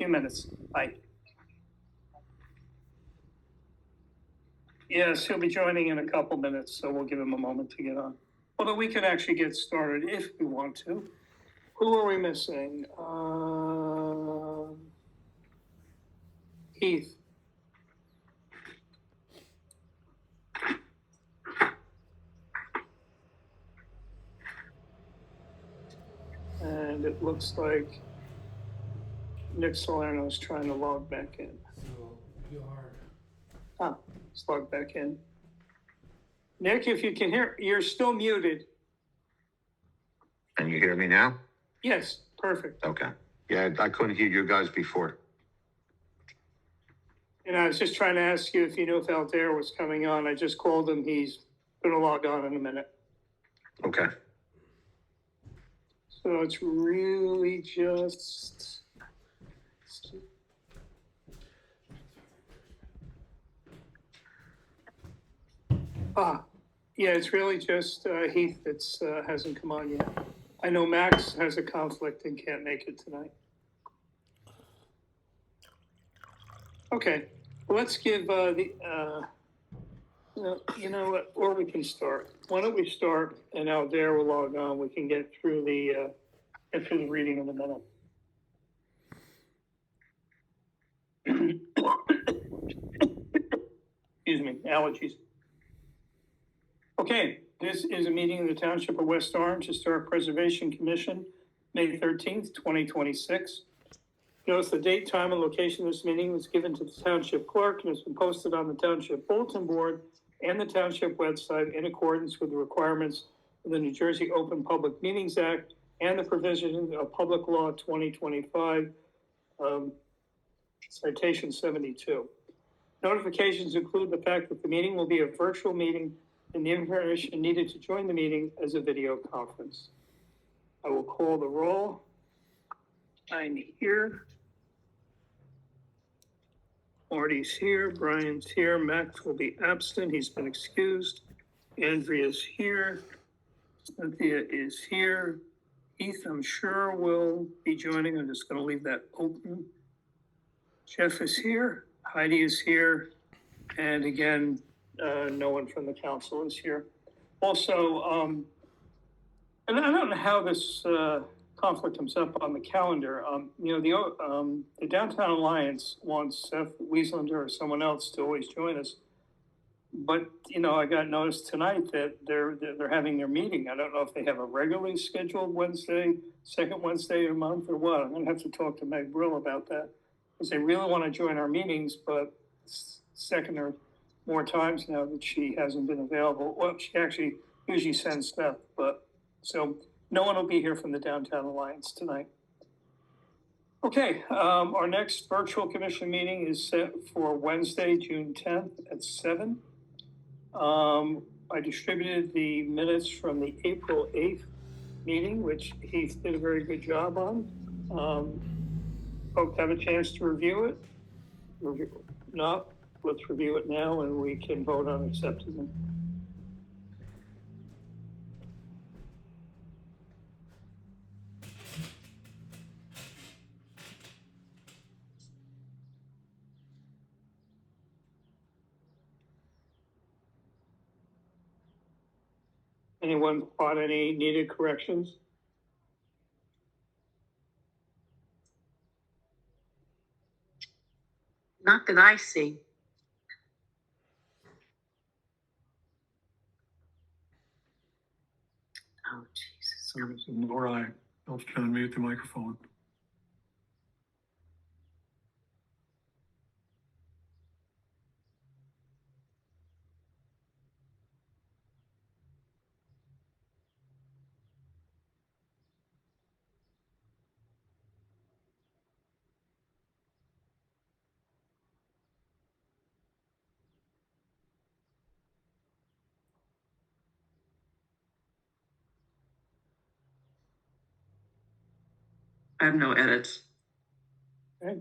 few minutes. Bye. Yes, he'll be joining in a couple minutes, so we'll give him a moment to get on. Although we can actually get started if we want to. Who are we missing? Heath. And it looks like Nick Salerno's trying to log back in. So you are. Let's log back in. Nick, if you can hear, you're still muted. Can you hear me now? Yes, perfect. Okay. Yeah, I couldn't hear you guys before. And I was just trying to ask you if you knew if Altair was coming on. I just called him. He's going to log on in a minute. Okay. So it's really just... yeah, it's really just Heath that's hasn't come on yet. I know Max has a conflict and can't make it tonight. Okay, well, let's give you know what, or we can start. Why don't we start and Altair will log on. We can get through the reading in a minute. Excuse me, allergies. Okay, this is a meeting of the Township of West Orange Historic Preservation Commission, May 13th, 2026. Notice the date, time, and location of this meeting was given to the Township Clerk and has been posted on the Township Bulletin Board and the Township website in accordance with the requirements of the New Jersey Open Public Meetings Act and the provisions of Public Law 2025, citation 72. Notifications include the fact that the meeting will be a virtual meeting and the information needed to join the meeting as a video conference. I will call the roll. I'm here. Marty's here. Brian's here. Max will be absent. He's been excused. Andrea's here. Cynthia is here. Heath, I'm sure, will be joining. I'm just going to leave that open. Jeff is here. Heidi is here. And again, no one from the council is here. Also, and I don't know how this conflict comes up on the calendar. You know, the Downtown Alliance wants Seth Wieselander or someone else to always join us. But, you know, I got notice tonight that they're having their meeting. I don't know if they have a regularly scheduled Wednesday, second Wednesday of the month or what. I'm going to have to talk to Meg Brill about that because they really want to join our meetings, but second or more times now that she hasn't been available. Well, she actually usually sends stuff, but so no one will be here from the Downtown Alliance tonight. Okay, our next virtual commission meeting is set for Wednesday, June 10th at 7. I distributed the minutes from the April 8th meeting, which Heath did a very good job on. Hope to have a chance to review it. Not. Let's review it now and we can vote on accepting them. Anyone spot any needed corrections? Not that I see. Oh, Jesus. Nor I. Don't try to mute the microphone. I have no edits. Okay.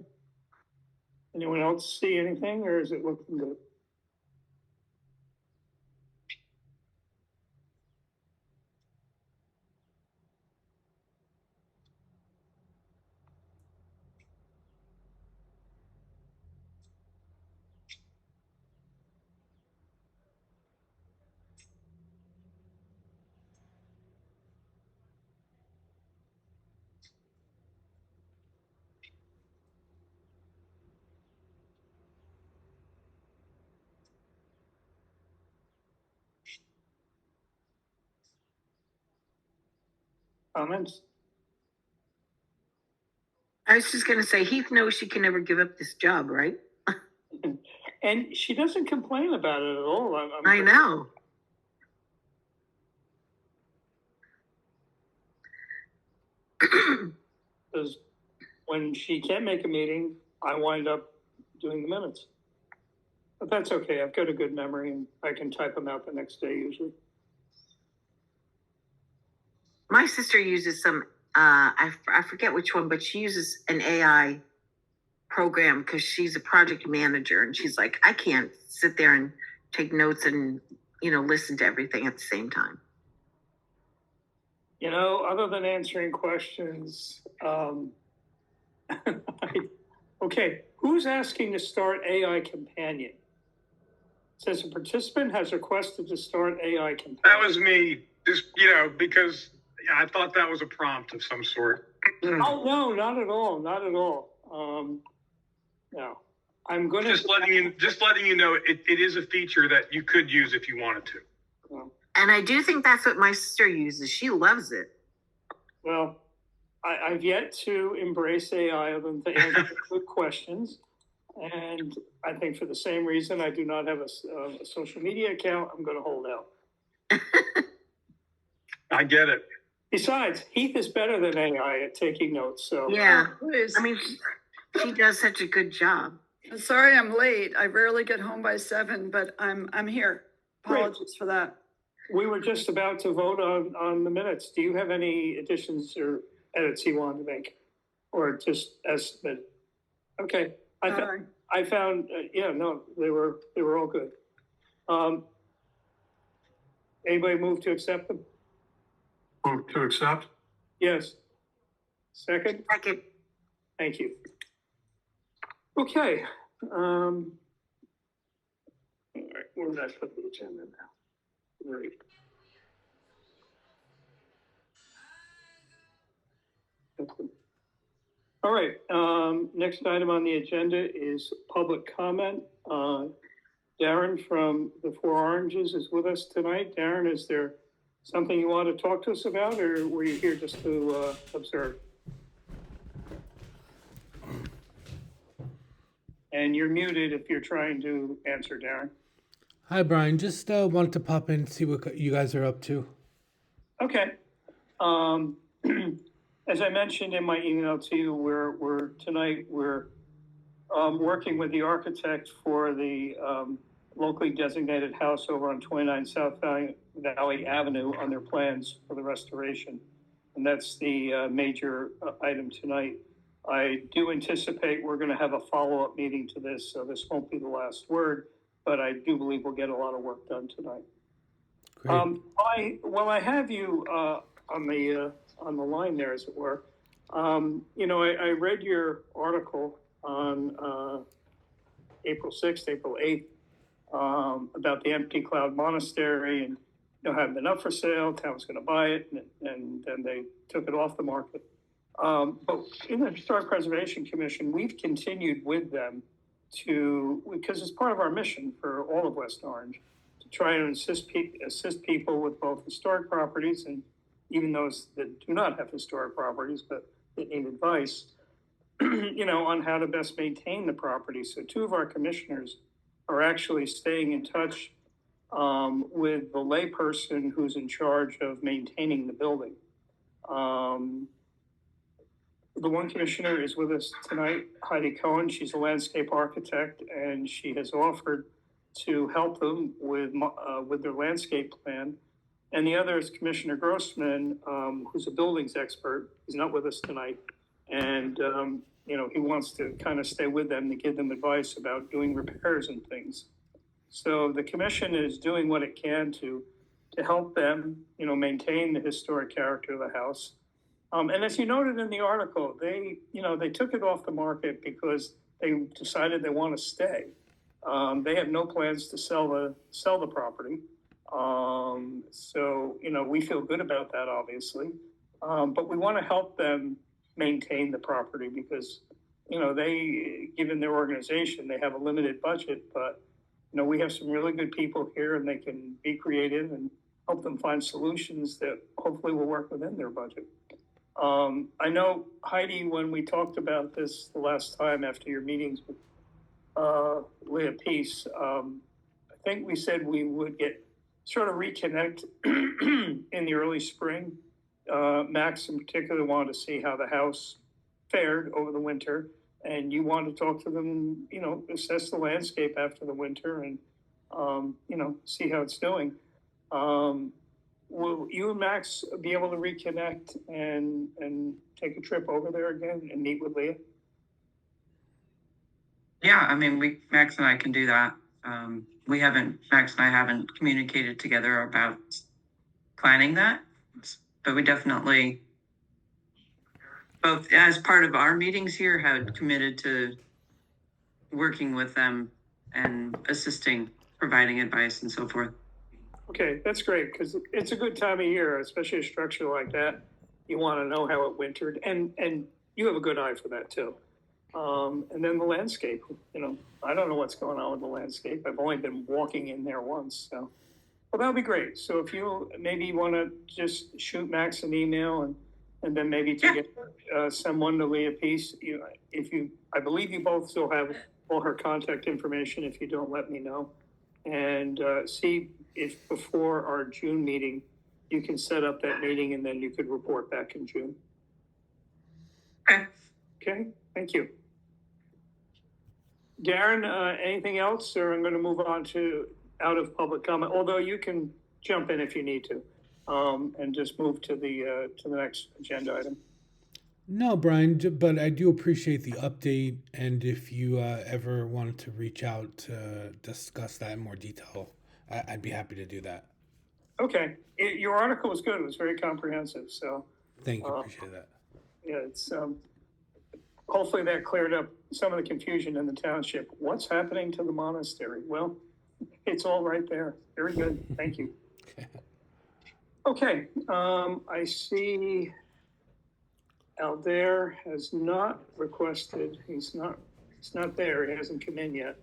Anyone else see anything or is it looking good? Comments? I was just gonna say, Heath knows she can never give up this job, right? And she doesn't complain about it at all. I know. Because when she can't make a meeting, I wind up doing the minutes. But that's okay. I've got a good memory and I can type them out the next day usually. My sister uses some, I forget which one, but she uses an AI program because she's a project manager, and she's like, I can't sit there and take notes and, listen to everything at the same time. Other than answering questions, okay, who's asking to start AI Companion? It says a participant has requested to start AI Companion. That was me, just, because I thought that was a prompt of some sort. Oh, no, not at all, not at all. No, I'm going to. Just letting you know, it is a feature that you could use if you wanted to. And I do think that's what my sister uses. She loves it. Well, I've yet to embrace AI other than to answer good questions. And I think for the same reason, I do not have a social media account. I'm going to hold out. I get it. Besides, Heath is better than AI at taking notes. So Yeah. Please. I mean, she does such a good job. Sorry I'm late. I rarely get home by 7, but I'm here. Apologies for that. we were just about to vote on the minutes. Do you have any additions or edits you want to make? Or just as submitted? Okay, I found, yeah, no, they were all good. Anybody move to accept them? Move to accept? Yes. Second? Second. Thank you. Okay. All right, where did I put the agenda now? Great. All right, next item on the agenda is public comment. Darren from the Four Oranges is with us tonight. Darren, is there something you want to talk to us about, or were you here just to observe? And you're muted if you're trying to answer, Darren. Hi, Brian. Just wanted to pop in and see what you guys are up to. Okay. As I mentioned in my email to you, we're working with the architect for the locally designated house over on 29 South Valley Avenue on their plans for the restoration. And that's the major item tonight. I do anticipate we're going to have a follow-up meeting to this, so this won't be the last word, but I do believe we'll get a lot of work done tonight. Great. While I have you on the line there, as it were, I read your article on April 6th, April 8th, about the empty cloud monastery, and hadn't been up for sale. Town was going to buy it, and then they took it off the market. But in the Historic Preservation Commission, we've continued with them because it's part of our mission for all of West Orange, to try and assist people with both historic properties and even those that do not have historic properties, but that need advice, on how to best maintain the property. So two of our commissioners are actually staying in touch with the layperson who's in charge of maintaining the building. The one commissioner is with us tonight, Heidi Cohen. She's a landscape architect, and she has offered to help them with their landscape plan. And the other is Commissioner Grossman, who's a buildings expert. He's not with us tonight. And, he wants to kind of stay with them to give them advice about doing repairs and things. So the commission is doing what it can to help them, maintain the historic character of the house. And as you noted in the article, they took it off the market because they decided they want to stay. They have no plans to sell the property. So, we feel good about that, obviously. But we want to help them maintain the property because, they, given their organization, they have a limited budget, but, we have some really good people here and they can be creative and help them find solutions that hopefully will work within their budget. I know Heidi, when we talked about this the last time after your meetings with, Leah Peace, I think we said we would sort of reconnect in the early spring. Max in particular wanted to see how the house fared over the winter, and you wanted to talk to them, assess the landscape after the winter and, see how it's doing. Will you and Max be able to reconnect and take a trip over there again and meet with Leah? Yeah, I mean, Max and I can do that. Max and I haven't communicated together about planning that, but we definitely, both as part of our meetings here, had committed to working with them and assisting, providing advice and so forth. Okay, that's great, because it's a good time of year, especially a structure like that. You want to know how it wintered, and you have a good eye for that too. And then the landscape, I don't know what's going on with the landscape. I've only been walking in there once, so. Well, that'll be great. So if you maybe want to just shoot Max an email and then maybe get someone to Leah Peace, I believe you both still have all her contact information. If you don't, let me know. And see if before our June meeting, you can set up that meeting and then you could report back in June. Okay. Okay, thank you. Darren, anything else, or I'm going to move on to out of public comment, although you can jump in if you need to, and just move to the next agenda item. No, Brian, but I do appreciate the update. And if you ever wanted to reach out to discuss that in more detail, I'd be happy to do that. Okay, your article was good. It was very comprehensive. So Thank you. Appreciate that. yeah, it's hopefully that cleared up some of the confusion in the township. What's happening to the monastery? Well, it's all right there. Very good. Thank you. Okay, I see Aldair has not requested. He's not there. He hasn't come in yet.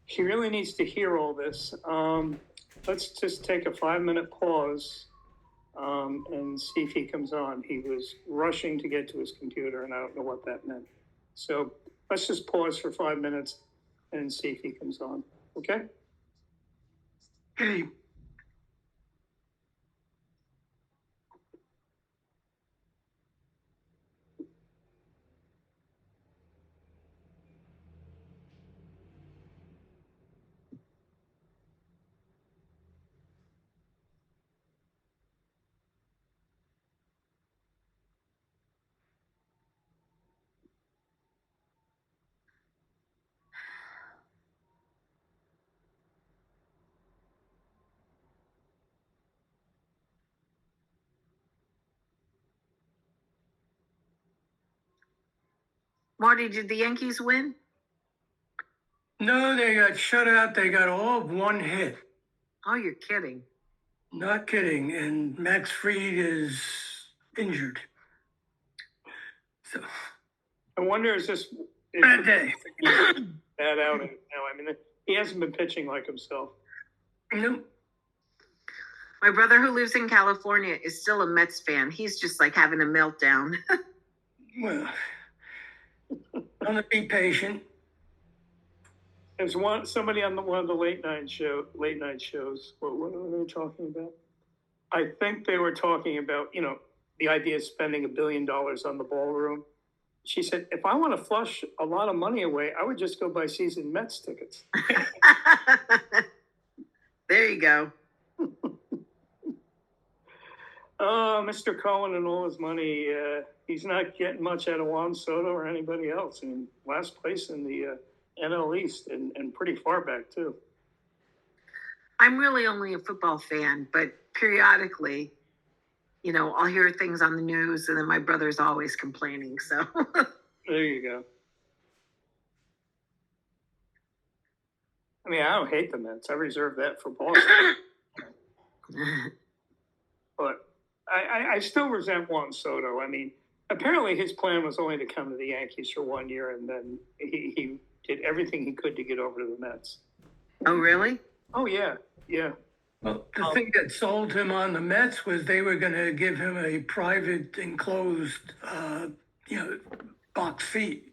He really needs to hear all this. Let's just take a 5-minute pause and see if he comes on. He was rushing to get to his computer, and I don't know what that meant. So let's just pause for 5 minutes and see if he comes on. Okay? Hey, Marty, did the Yankees win? no, they got shut out. They got all of one hit. Oh, you're kidding. Not kidding. And Max Fried is injured. So, I wonder, is bad day. bad outing now? I mean, he hasn't been pitching like himself. No, My brother who lives in California is still a Mets fan. He's just like having a meltdown. well, I'm gonna be patient. There's somebody on one of the late night shows. What were they talking about? I think they were talking about, the idea of spending $1 billion on the ballroom. She said, if I want to flush a lot of money away, I would just go buy season Mets tickets. There you go. Oh, Mr. Cohen and all his money, he's not getting much out of Juan Soto or anybody else. I mean, last place in the NL East and pretty far back too. I'm really only a football fan, but periodically, I'll hear things on the news, and then my brother's always complaining. So There you go. I mean, I don't hate the Mets. I reserve that for Boston. But I still resent Juan Soto. I mean, apparently his plan was only to come to the Yankees for 1 year, and then he did everything he could to get over to the Mets. Oh, really? Oh, yeah. Yeah. Well, the thing that sold him on the Mets was they were gonna give him a private enclosed, box seat,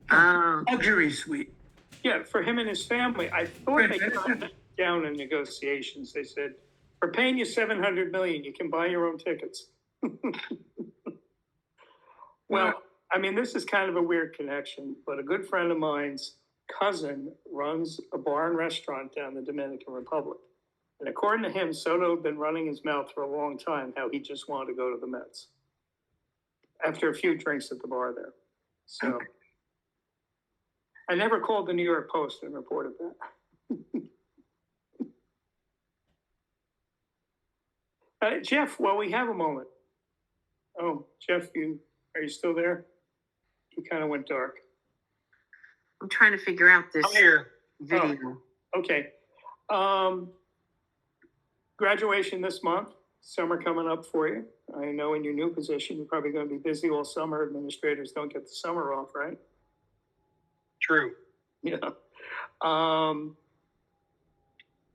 Oh, luxury suite. Yeah, for him and his family. I thought they cut that down in negotiations. They said, we're paying you 700 million, you can buy your own tickets. Well, I mean, this is kind of a weird connection, but a good friend of mine's cousin runs a bar and restaurant down in the Dominican Republic. And according to him, Soto had been running his mouth for a long time, how he just wanted to go to the Mets after a few drinks at the bar there. So I never called the New York Post and reported that. Jeff, well, we have a moment. Oh, Jeff, are you still there? You kind of went dark. I'm trying to figure out this I'm here. video. Okay. Graduation this month, summer coming up for you. I know in your new position, you're probably going to be busy all summer. Administrators don't get the summer off, right? True. Yeah.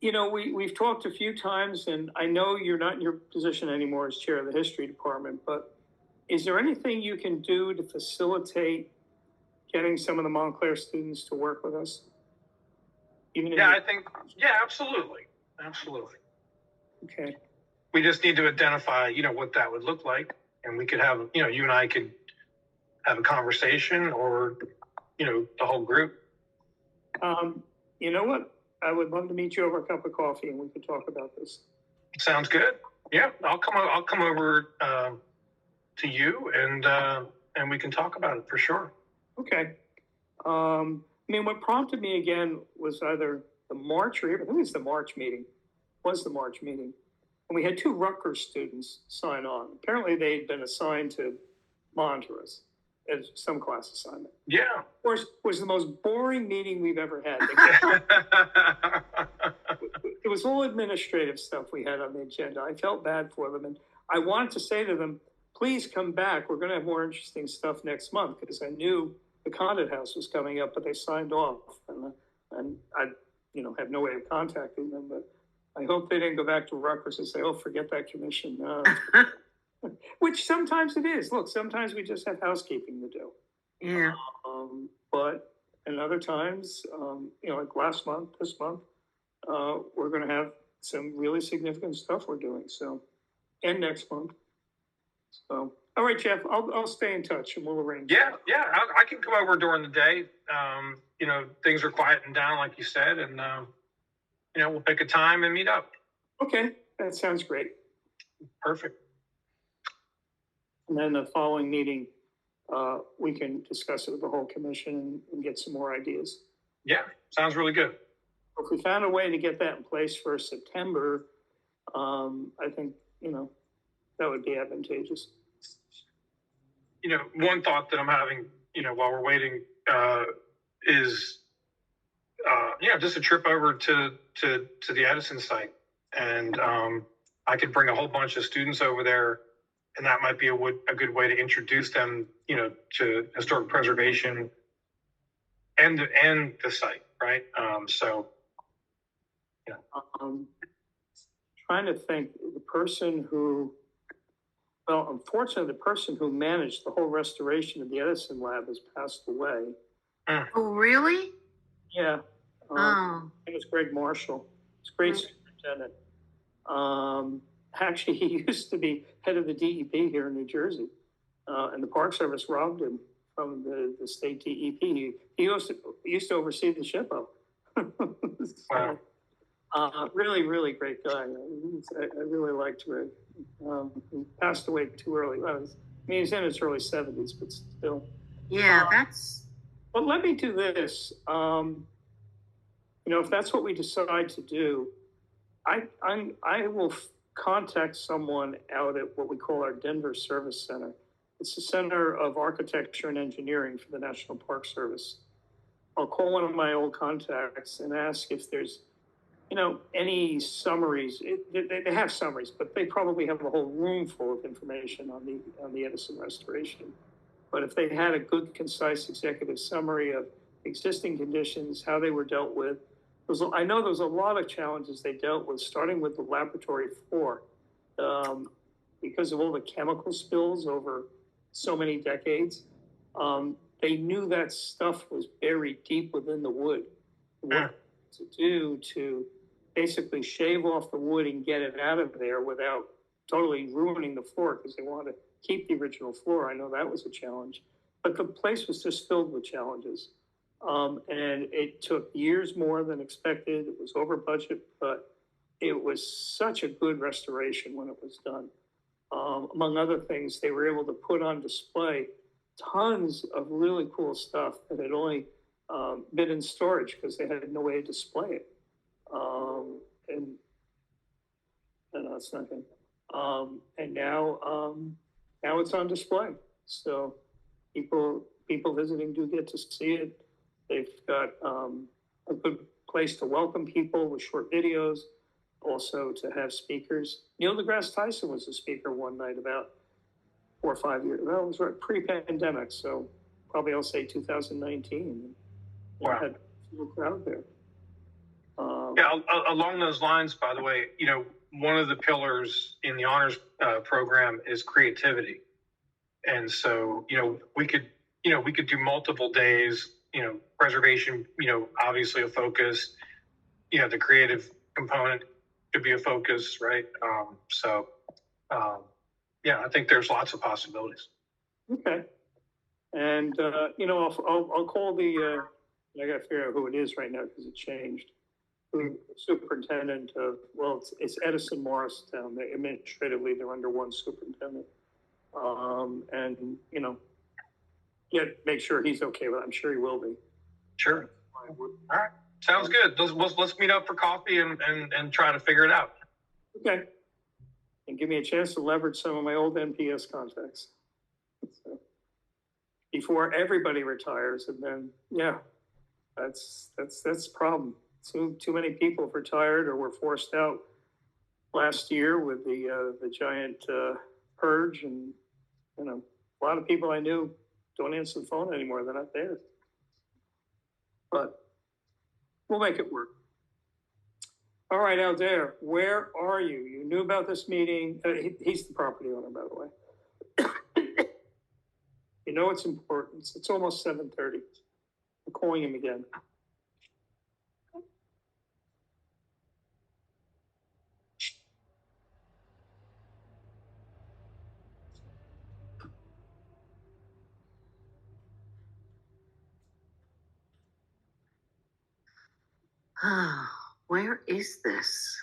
We've talked a few times, and I know you're not in your position anymore as chair of the history department, but is there anything you can do to facilitate getting some of the Montclair students to work with us? Yeah, absolutely. Absolutely. Okay. We just need to identify, what that would look like. And we could have, you and I could have a conversation, or, the whole group. You know what? I would love to meet you over a cup of coffee and we could talk about this. Sounds good. Yeah, I'll come over to you and we can talk about it for sure. Okay. What prompted me again was either the March, or I think it was the March meeting. And we had 2 Rutgers students sign on. Apparently they'd been assigned to monitor us as some class assignment. Yeah. Of course, it was the most boring meeting we've ever had. It was all administrative stuff we had on the agenda. I felt bad for them. And I wanted to say to them, please come back. We're going to have more interesting stuff next month, because I knew the Condit House was coming up, but they signed off. And I, have no way of contacting them, but I hope they didn't go back to Rutgers and say, oh, forget that commission. No. Which sometimes it is. Look, sometimes we just have housekeeping to do. Yeah. But in other times, like this month, we're going to have some really significant stuff we're doing. So, and next month. So, all right, Jeff, I'll stay in touch and we'll arrange. Yeah. I can come over during the day. Things are quieting down, like you said, and we'll pick a time and meet up. Okay, that sounds great. Perfect. And then the following meeting, we can discuss it with the whole commission and get some more ideas. Yeah, sounds really good. If we found a way to get that in place for September, I think, that would be advantageous. One thought that I'm having, while we're waiting, is, just a trip over to the Edison site. And I could bring a whole bunch of students over there, and that might be a good way to introduce them, to historic preservation and the site, right? Trying to think, unfortunately, the person who managed the whole restoration of the Edison lab has passed away. Oh, really? Yeah. Oh. It was Greg Marshall. He's a great superintendent. Actually, he used to be head of the DEP here in New Jersey, and the Park Service robbed him from the state DEP. He used to oversee the SHPO. Wow. Really, really great guy. I really liked Greg. He passed away too early. He's in his early 70s, but still. Yeah, that's. But let me do this. If that's what we decide to do, I will contact someone out at what we call our Denver Service Center. It's the Center of Architecture and Engineering for the National Park Service. I'll call one of my old contacts and ask if there's, any summaries. They have summaries, but they probably have a whole room full of information on the Edison restoration. But if they had a good, concise executive summary of existing conditions, how they were dealt with, I know there was a lot of challenges they dealt with, starting with the laboratory floor. Because of all the chemical spills over so many decades, they knew that stuff was buried deep within the wood. What to do to basically shave off the wood and get it out of there without totally ruining the floor, because they wanted to keep the original floor. I know that was a challenge, but the place was just filled with challenges. And it took years more than expected. It was over budget, but it was such a good restoration when it was done. Among other things, they were able to put on display tons of really cool stuff that had only been in storage because they had no way to display it. And no, it's nothing. And now it's on display. So people visiting do get to see it. They've got a good place to welcome people with short videos, also to have speakers. Neil deGrasse Tyson was a speaker one night about 4 or 5 years. Well, it was right pre-pandemic, so probably I'll say 2019. Wow. Had a crowd there. Yeah, along those lines, by the way, one of the pillars in the honors program is creativity. And so, we could do multiple days, preservation, obviously a focus, the creative component could be a focus, right? Yeah, I think there's lots of possibilities. Okay. And, I'll call the, I gotta figure out who it is right now because it changed. Who superintendent of, well, it's Edison Morristown. They administratively, they're under one superintendent. And, make sure he's okay with it. I'm sure he will be. Sure. All right. Sounds good. Let's meet up for coffee and try to figure it out. Okay. And give me a chance to leverage some of my old NPS contacts. So, before everybody retires, and then, yeah, that's the problem. Too many people have retired or were forced out last year with the giant purge, and a lot of people I knew don't answer the phone anymore. They're not there. But we'll make it work. All right, out there, where are you? You knew about this meeting. He's the property owner, by the way. You know it's important. It's almost 7:30. I'm calling him again. Where is this?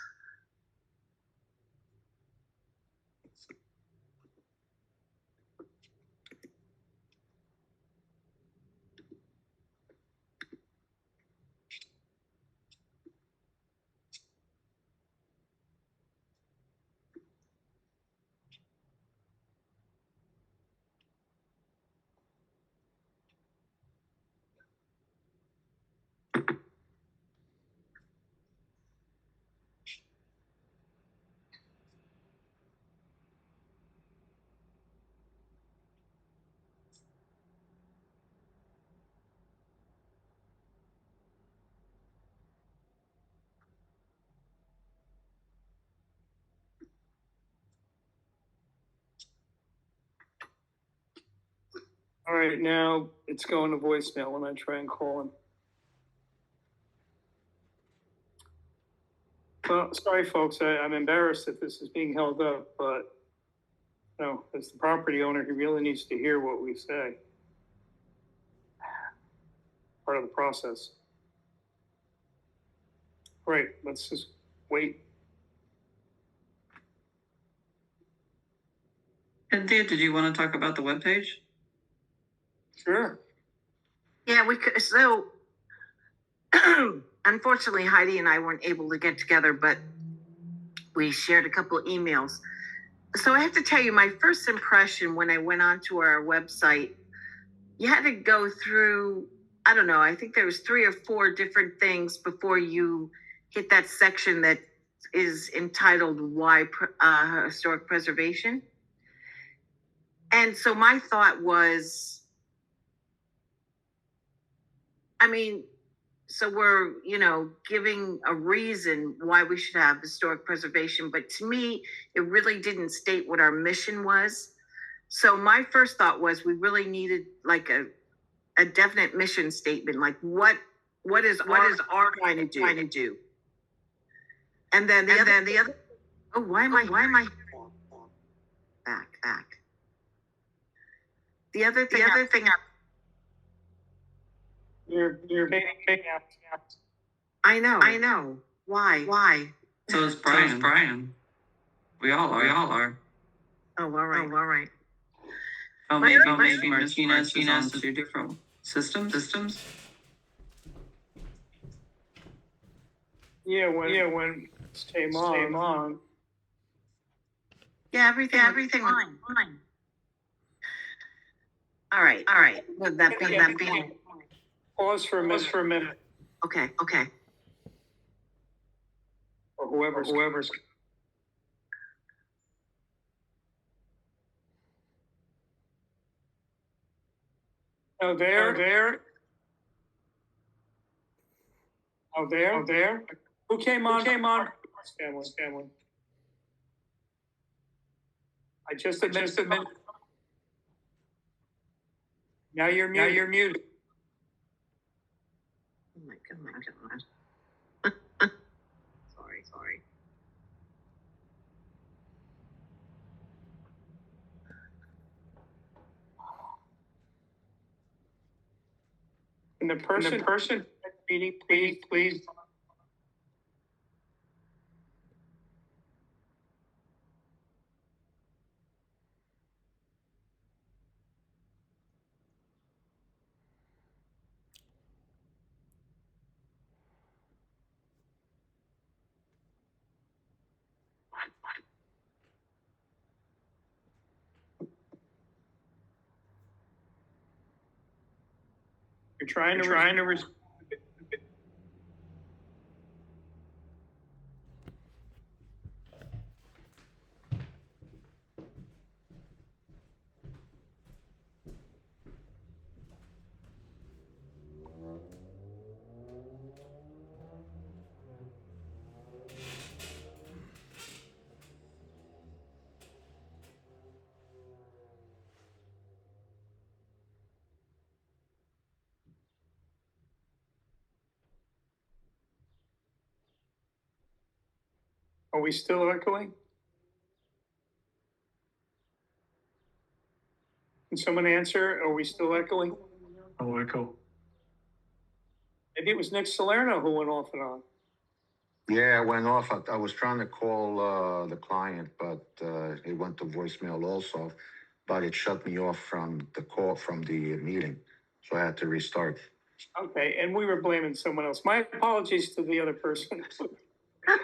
All right, now it's going to voicemail when I try and call him. Well, sorry, folks. I'm embarrassed that this is being held up, but as the property owner, he really needs to hear what we say. Part of the process. Right, let's just wait. Cynthia, did you want to talk about the webpage? Sure. Yeah, we could. So, unfortunately, Heidi and I weren't able to get together, but we shared a couple of emails. So I have to tell you, my first impression when I went onto our website, you had to go through, I don't know, I think there was 3 or 4 different things before you hit that section that is entitled Why Historic Preservation. And so my thought was, So we're, giving a reason why we should have historic preservation, but to me, it really didn't state what our mission was. So my first thought was we really needed like a definite mission statement, like what is our trying to do. And then the other oh why am I back. The other thing You're big out. I know. Why? So is Brian. We all are. Oh, all right. Oh, maybe Martinez is on two different systems. Yeah, when it came on. Yeah, everything was fine. All right. With that being Pause for a minute, okay. or whoever's. Oh, there. Oh, there. Who came on? Family. I just admitted. Now you're muted. Oh my god. Sorry. And the person meeting, please. You're trying to. Are we still echoing? Can someone answer? Are we still echoing? Oh, echo. Maybe it was Nick Salerno who went off and on. Yeah, it went off. I was trying to call the client, but it went to voicemail also. But it shut me off from the call from the meeting, so I had to restart. Okay, and we were blaming someone else. My apologies to the other person.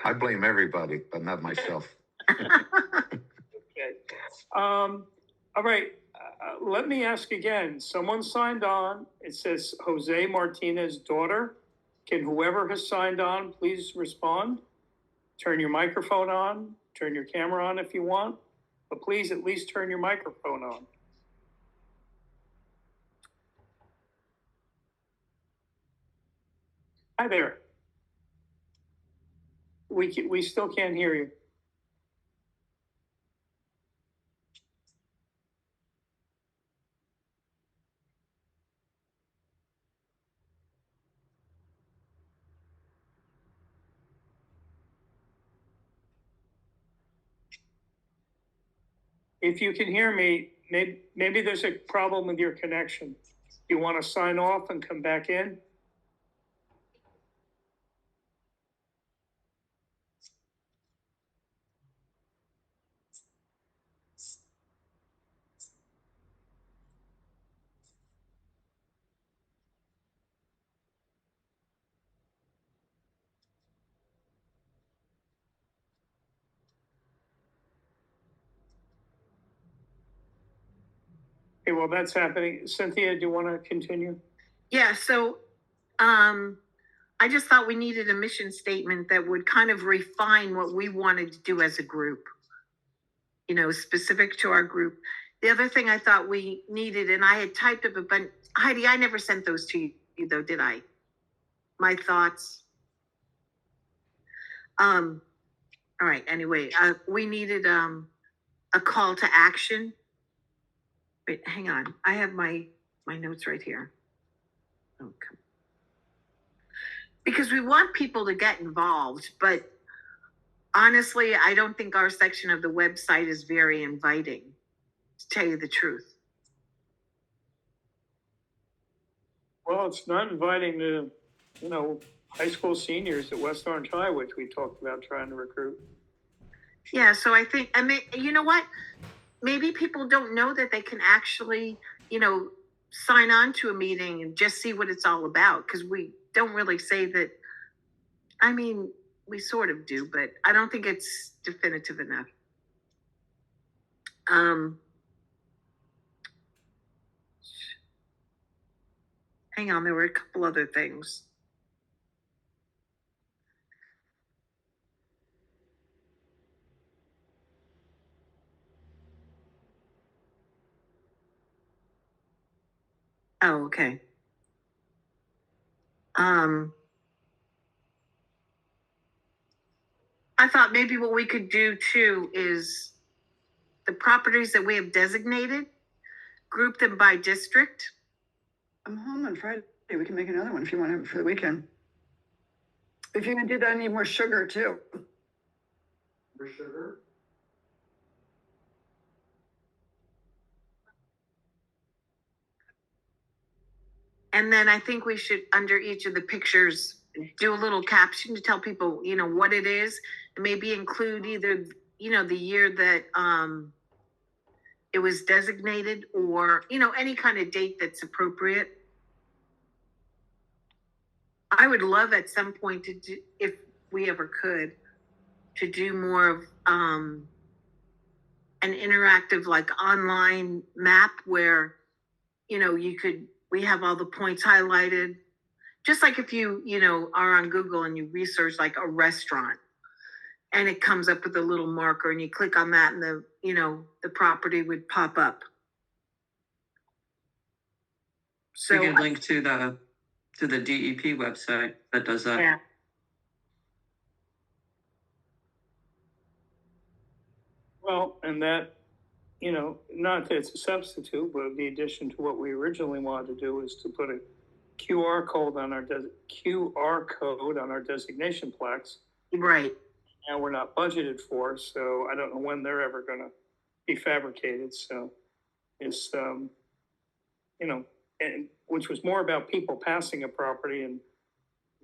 I blame everybody, but not myself. Okay. All right. Let me ask again. Someone signed on. It says Jose Martinez, daughter. Can whoever has signed on please respond? Turn your microphone on. Turn your camera on if you want, but please at least turn your microphone on. Hi there. We still can't hear you. If you can hear me, maybe there's a problem with your connection. You want to sign off and come back in? Okay, well, that's happening. Cynthia, do you want to continue? Yeah, so I just thought we needed a mission statement that would kind of refine what we wanted to do as a group, specific to our group. The other thing I thought we needed, and I had typed up a bunch, Heidi, I never sent those to you though, did I? my thoughts. All right, anyway, we needed a call to action. Wait, hang on. I have my notes right here. Okay. Because we want people to get involved, but honestly, I don't think our section of the website is very inviting, to tell you the truth. Well, it's not inviting the, high school seniors at West Orange High, which we talked about trying to recruit. Yeah, so I think, I mean, you know what? Maybe people don't know that they can actually, sign on to a meeting and just see what it's all about, because we don't really say that. I mean, we sort of do, but I don't think it's definitive enough. Hang on, there were a couple other things. Oh, okay. I thought maybe what we could do too is the properties that we have designated, group them by district. I'm home on Friday. We can make another one if you want to have it for the weekend. If you're gonna do that, I need more sugar too. For sugar? And then I think we should, under each of the pictures, do a little caption to tell people, what it is, and maybe include either, the year that it was designated, or, any kind of date that's appropriate. I would love at some point to do, if we ever could, to do more of an interactive, like, online map where, we have all the points highlighted. Just like if you, are on Google and you research like a restaurant, and it comes up with a little marker, and you click on that, and the property would pop up. So We could link to the DEP website that does that. yeah. Well, and that, not that it's a substitute, but the addition to what we originally wanted to do is to put a QR code on our designation plaques. Right. Now we're not budgeted for, so I don't know when they're ever gonna be fabricated, so it's, and which was more about people passing a property and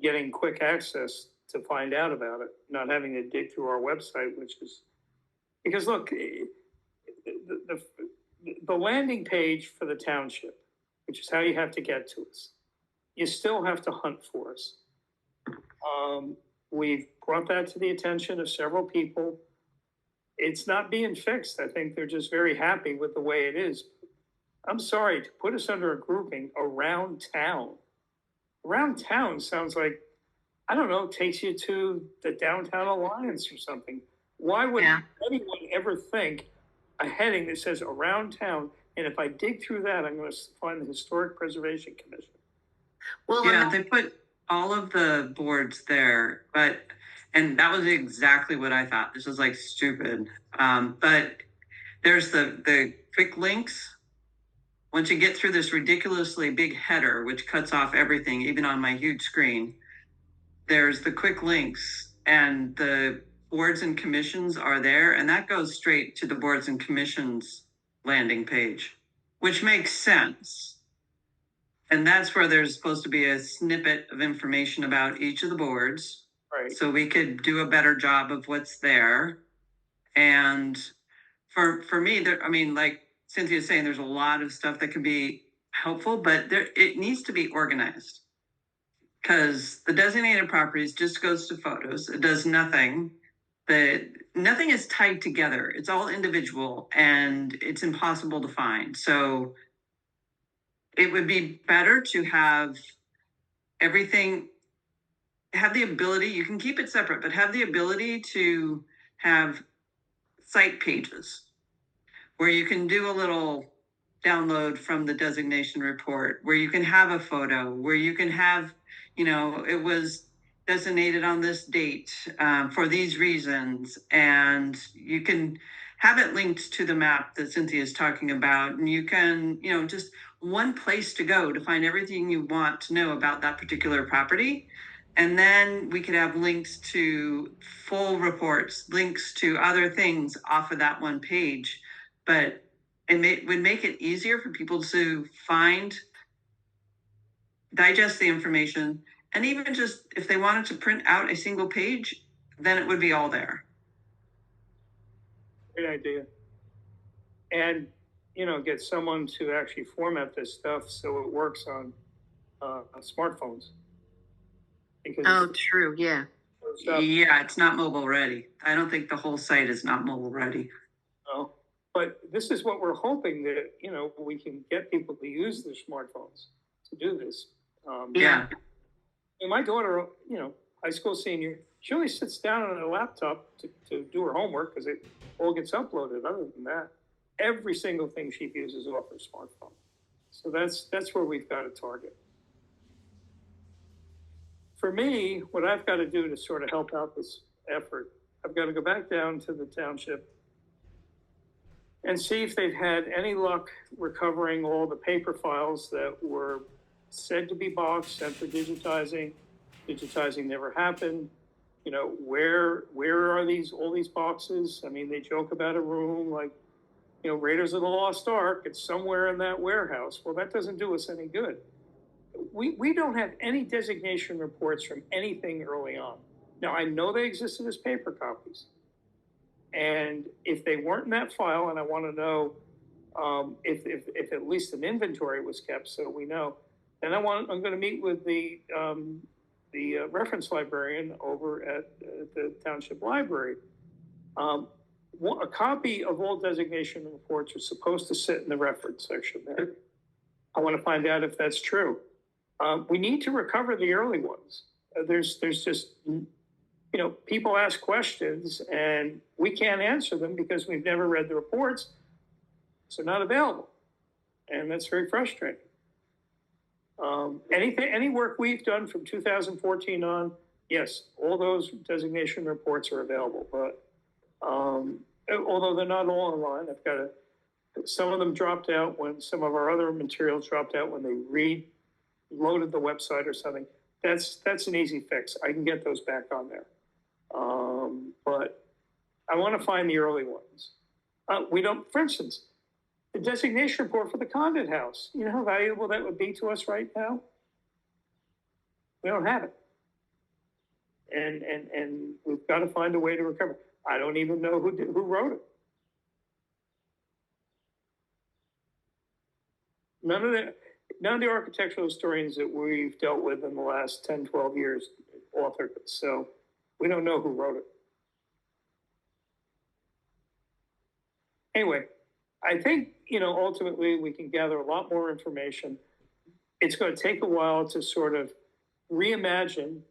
getting quick access to find out about it, not having to dig through our website, which is, because look, the landing page for the township, which is how you have to get to us, you still have to hunt for us. We've brought that to the attention of several people. It's not being fixed. I think they're just very happy with the way it is. I'm sorry, to put us under a grouping around town. Around town sounds like, I don't know, takes you to the Downtown Alliance or something. Why would anyone ever think a heading that says around town, and if I dig through that, I'm going to find the Historic Preservation Commission? Well, Yeah, they put all of the boards there, and that was exactly what I thought. This was like stupid. But there's the quick links. Once you get through this ridiculously big header, which cuts off everything, even on my huge screen, there's the quick links, and the boards and commissions are there, and that goes straight to the boards and commissions landing page, which makes sense. And that's where there's supposed to be a snippet of information about each of the boards. Right. So we could do a better job of what's there. And for me, there, I mean, like Cynthia's saying, there's a lot of stuff that can be helpful, but it needs to be organized. Because the designated properties just goes to photos. It does nothing. Nothing is tied together. It's all individual, and it's impossible to find. So it would be better to have everything, have the ability, you can keep it separate, but have the ability to have site pages where you can do a little download from the designation report, where you can have a photo, where you can have, you know, it was designated on this date for these reasons. And you can have it linked to the map that Cynthia is talking about. And you can, you know, just one place to go to find everything you want to know about that particular property. And then we could have links to full reports, links to other things off of that one page. But it would make it easier for people to find, digest the information, and even just if they wanted to print out a single page, then it would be all there. Great idea. And, you know, get someone to actually format this stuff so it works on smartphones. Because Oh, true. Yeah. stuff, Yeah, it's not mobile ready. I don't think the whole site is not mobile ready. know, but this is what we're hoping that, you know, we can get people to use their smartphones to do this. Yeah. And my daughter, you know, high school senior, she only sits down on her laptop to do her homework because it all gets uploaded. Other than that, every single thing she uses off her smartphone. So that's where we've got to target. For me, what I've got to do to sort of help out this effort, I've got to go back down to the township and see if they've had any luck recovering all the paper files that were said to be boxed, sent for digitizing. Digitizing never happened. You know, where are all these boxes? I mean, they joke about a room like, you know, Raiders of the Lost Ark. It's somewhere in that warehouse. Well, that doesn't do us any good. We don't have any designation reports from anything early on. Now, I know they existed as paper copies. And if they weren't in that file, and I want to know if at least an inventory was kept so we know, then I'm going to meet with the reference librarian over at the township library. A copy of all designation reports are supposed to sit in the reference section there. I want to find out if that's true. We need to recover the early ones. There's just, you know, people ask questions and we can't answer them because we've never read the reports. So not available. And that's very frustrating. Any work we've done from 2014 on, yes, all those designation reports are available, but although they're not all online, some of them dropped out when some of our other materials dropped out when they reloaded the website or something. That's an easy fix. I can get those back on there. But I want to find the early ones. We don't, for instance, the designation report for the Condit House. You know how valuable that would be to us right now? We don't have it. And we've got to find a way to recover. I don't even know who wrote it. None of the architectural historians that we've dealt with in the last 10, 12 years authored it. So we don't know who wrote it. Anyway, I think, you know, ultimately we can gather a lot more information. It's going to take a while to sort of reimagine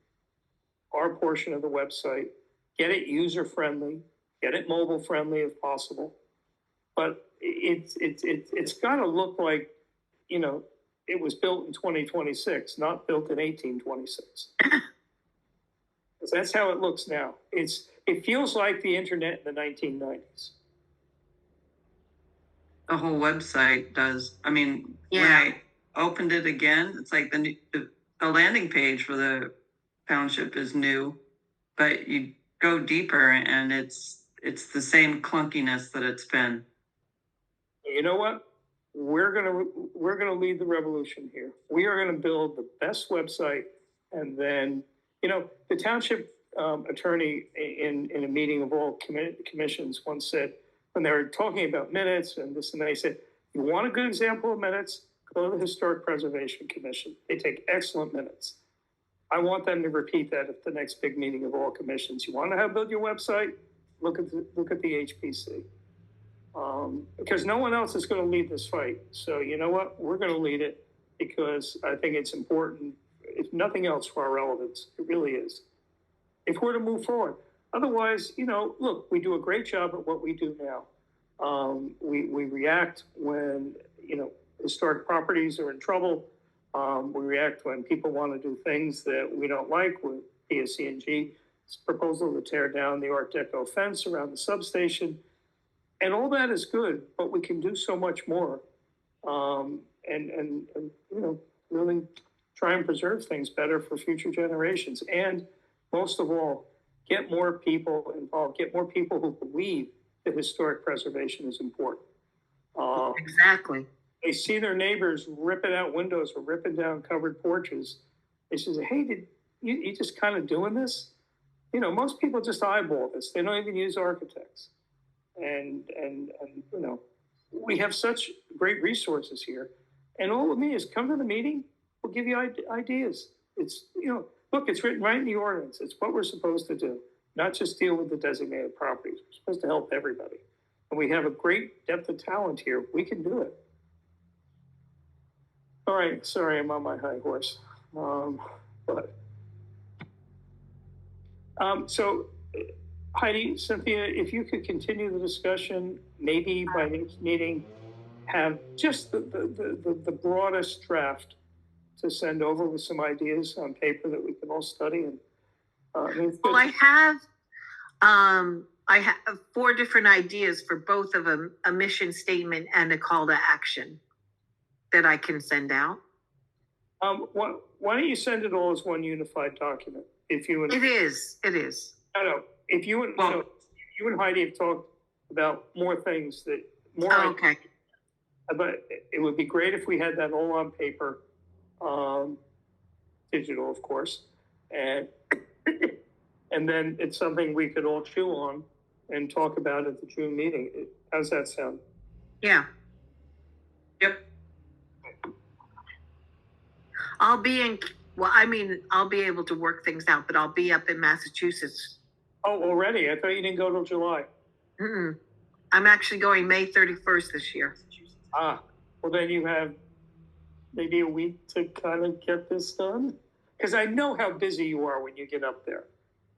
our portion of the website, get it user-friendly, get it mobile-friendly if possible. But it's got to look like, you know, it was built in 2026, not built in 1826. Because that's how it looks now. It feels like the internet in the 1990s. The whole website does. I mean, Yeah. when I opened it again, it's like the landing page for the township is new, but you go deeper and it's the same clunkiness that it's been. You know what? We're gonna lead the revolution here. We are gonna build the best website, and then, you know, the township attorney in a meeting of all commissions once said, when they were talking about minutes and this and that, he said, you want a good example of minutes? Go to the Historic Preservation Commission. They take excellent minutes. I want them to repeat that at the next big meeting of all commissions. You want to build your website? Look at the HPC. Because no one else is going to lead this fight. So you know what? We're going to lead it because I think it's important, if nothing else, for our relevance. It really is. If we're to move forward. Otherwise, you know, look, we do a great job at what we do now. We react when, you know, historic properties are in trouble. We react when people want to do things that we don't like with PSC&G's proposal to tear down the Art Deco fence around the substation. And all that is good, but we can do so much more. And you know, really try and preserve things better for future generations. And most of all, get more people involved, get more people who believe that historic preservation is important. Exactly. They see their neighbors ripping out windows or ripping down covered porches. They say, hey, did you just kind of doing this? You know, most people just eyeball this. They don't even use architects. And you know, we have such great resources here. And all of me is come to the meeting. We'll give you ideas. It's, you know, look, it's written right in the ordinance. It's what we're supposed to do, not just deal with the designated properties. We're supposed to help everybody. And we have a great depth of talent here. We can do it. All right, sorry, I'm on my high horse. So Heidi, Cynthia, if you could continue the discussion, maybe by next meeting, have just the broadest draft to send over with some ideas on paper that we can all study. And Well, I have 4 different ideas for both of them, a mission statement and a call to action that I can send out. why don't you send it all as one unified document? If you and It is. I know if you and Well- you, know, you and Heidi have talked about more things that more. Oh, okay. But it would be great if we had that all on paper, digital, of course, and and then it's something we could all chew on and talk about at the June meeting. How's that sound? Yeah. Yep. I'll be able to work things out, but I'll be up in Massachusetts. Oh, already? I thought you didn't go till July. I'm actually going May 31st this year. Ah, well then you have maybe a week to kind of get this done. Because I know how busy you are when you get up there.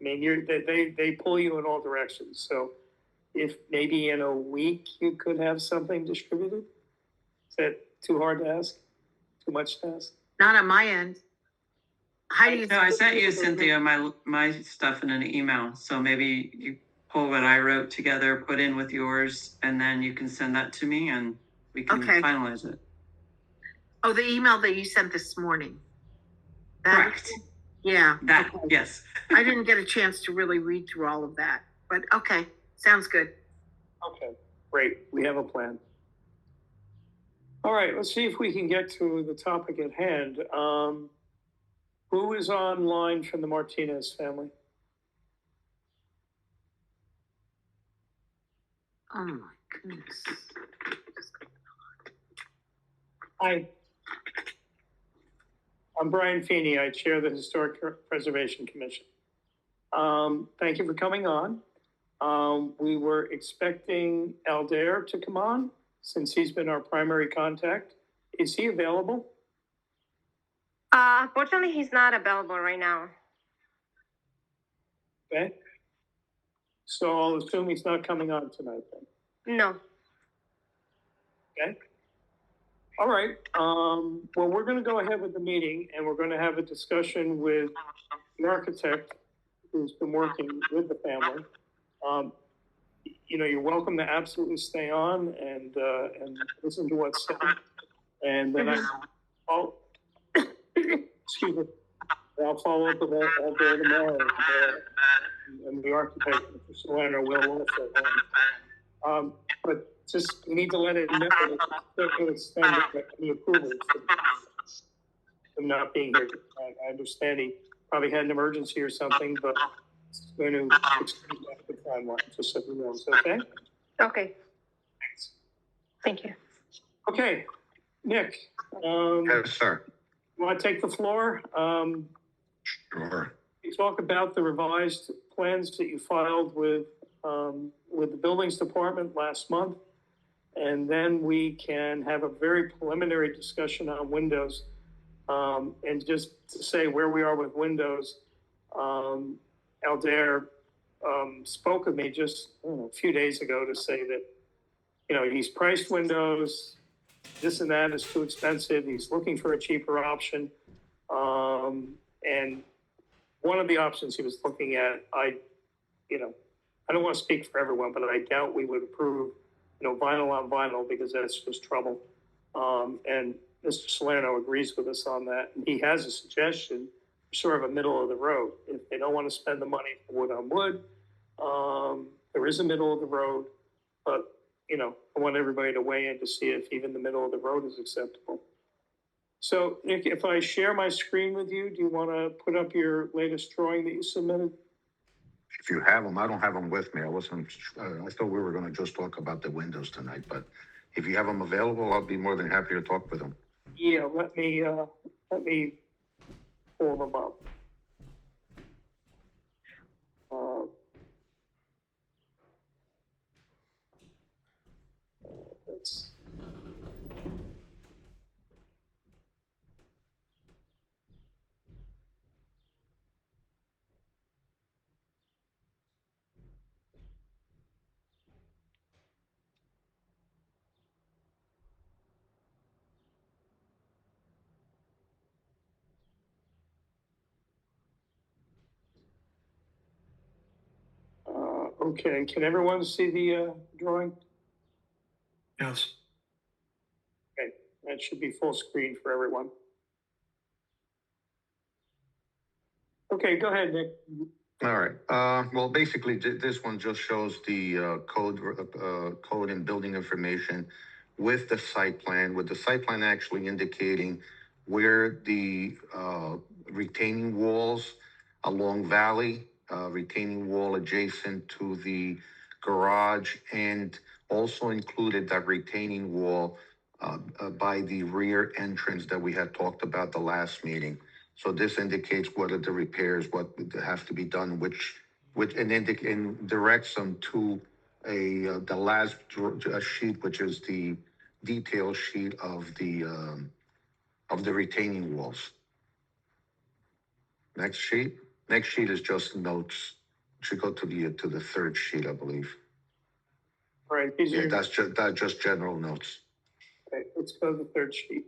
I mean, they pull you in all directions. So if maybe in a week you could have something distributed, is that too hard to ask? Too much to ask? Not on my end. Heidi, No, I sent you, Cynthia, my stuff in an email. So maybe you pull what I wrote together, put in with yours, and then you can send that to me and we can Okay. finalize it. Oh, the email that you sent this morning. Correct. Yeah. That, okay. yes. I didn't get a chance to really read through all of that, but okay. Sounds good. Okay, great. We have a plan. All right, let's see if we can get to the topic at hand. Who is online from the Martinez family? Oh my goodness. Hi. I'm Brian Feeney. I chair the Historic Preservation Commission. Thank you for coming on. We were expecting Aldair to come on since he's been our primary contact. Is he available? Unfortunately, he's not available right now. Okay. So I'll assume he's not coming on tonight then. No. Okay. All right. Well, we're going to go ahead with the meeting and we're going to have a discussion with the architect who's been working with the family. You know, you're welcome to absolutely stay on and listen to what's said. And then I'll excuse me. I'll follow up with all day tomorrow. And the architect, Mr. Solano, will also. But just we need to let it know that they're going to extend the approval from not being here. I understand he probably had an emergency or something, but it's going to extend the timeline, just so you know. Is okay? Okay. Thanks. Thank you. Okay, Nick, Yes, sir. you want to take the floor? Sure. You talk about the revised plans that you filed with the buildings department last month. And then we can have a very preliminary discussion on windows. And just to say where we are with windows, Aldair spoke with me just a few days ago to say that, you know, he's priced windows, this and that is too expensive. He's looking for a cheaper option. And one of the options he was looking at, I don't want to speak for everyone, but I doubt we would approve, vinyl on vinyl because that's just trouble. And Mr. Salerno agrees with us on that. He has a suggestion, sort of a middle of the road. If they don't want to spend the money for wood on wood, there is a middle of the road, but I want everybody to weigh in to see if even the middle of the road is acceptable. So Nick, if I share my screen with you, do you want to put up your latest drawing that you submitted? If you have them, I don't have them with me. I thought we were going to just talk about the windows tonight, but if you have them available, I'll be more than happy to talk with them. Yeah, let me pull them up. Let's. Okay, can everyone see the drawing? Yes. Okay, that should be full screen for everyone. Okay, go ahead, Nick. All right. Well, basically, this one just shows the code and building information with the site plan, with the site plan actually indicating where the retaining walls along Valley, retaining wall adjacent to the garage, and also included that retaining wall by the rear entrance that we had talked about the last meeting. So this indicates what are the repairs, what have to be done, and directs them to the last sheet, which is the detail sheet of the retaining walls. Next sheet. Next sheet is just notes. Should go to the third sheet, I believe. All right, Yeah, that's just general notes. Okay, let's go to the third sheet.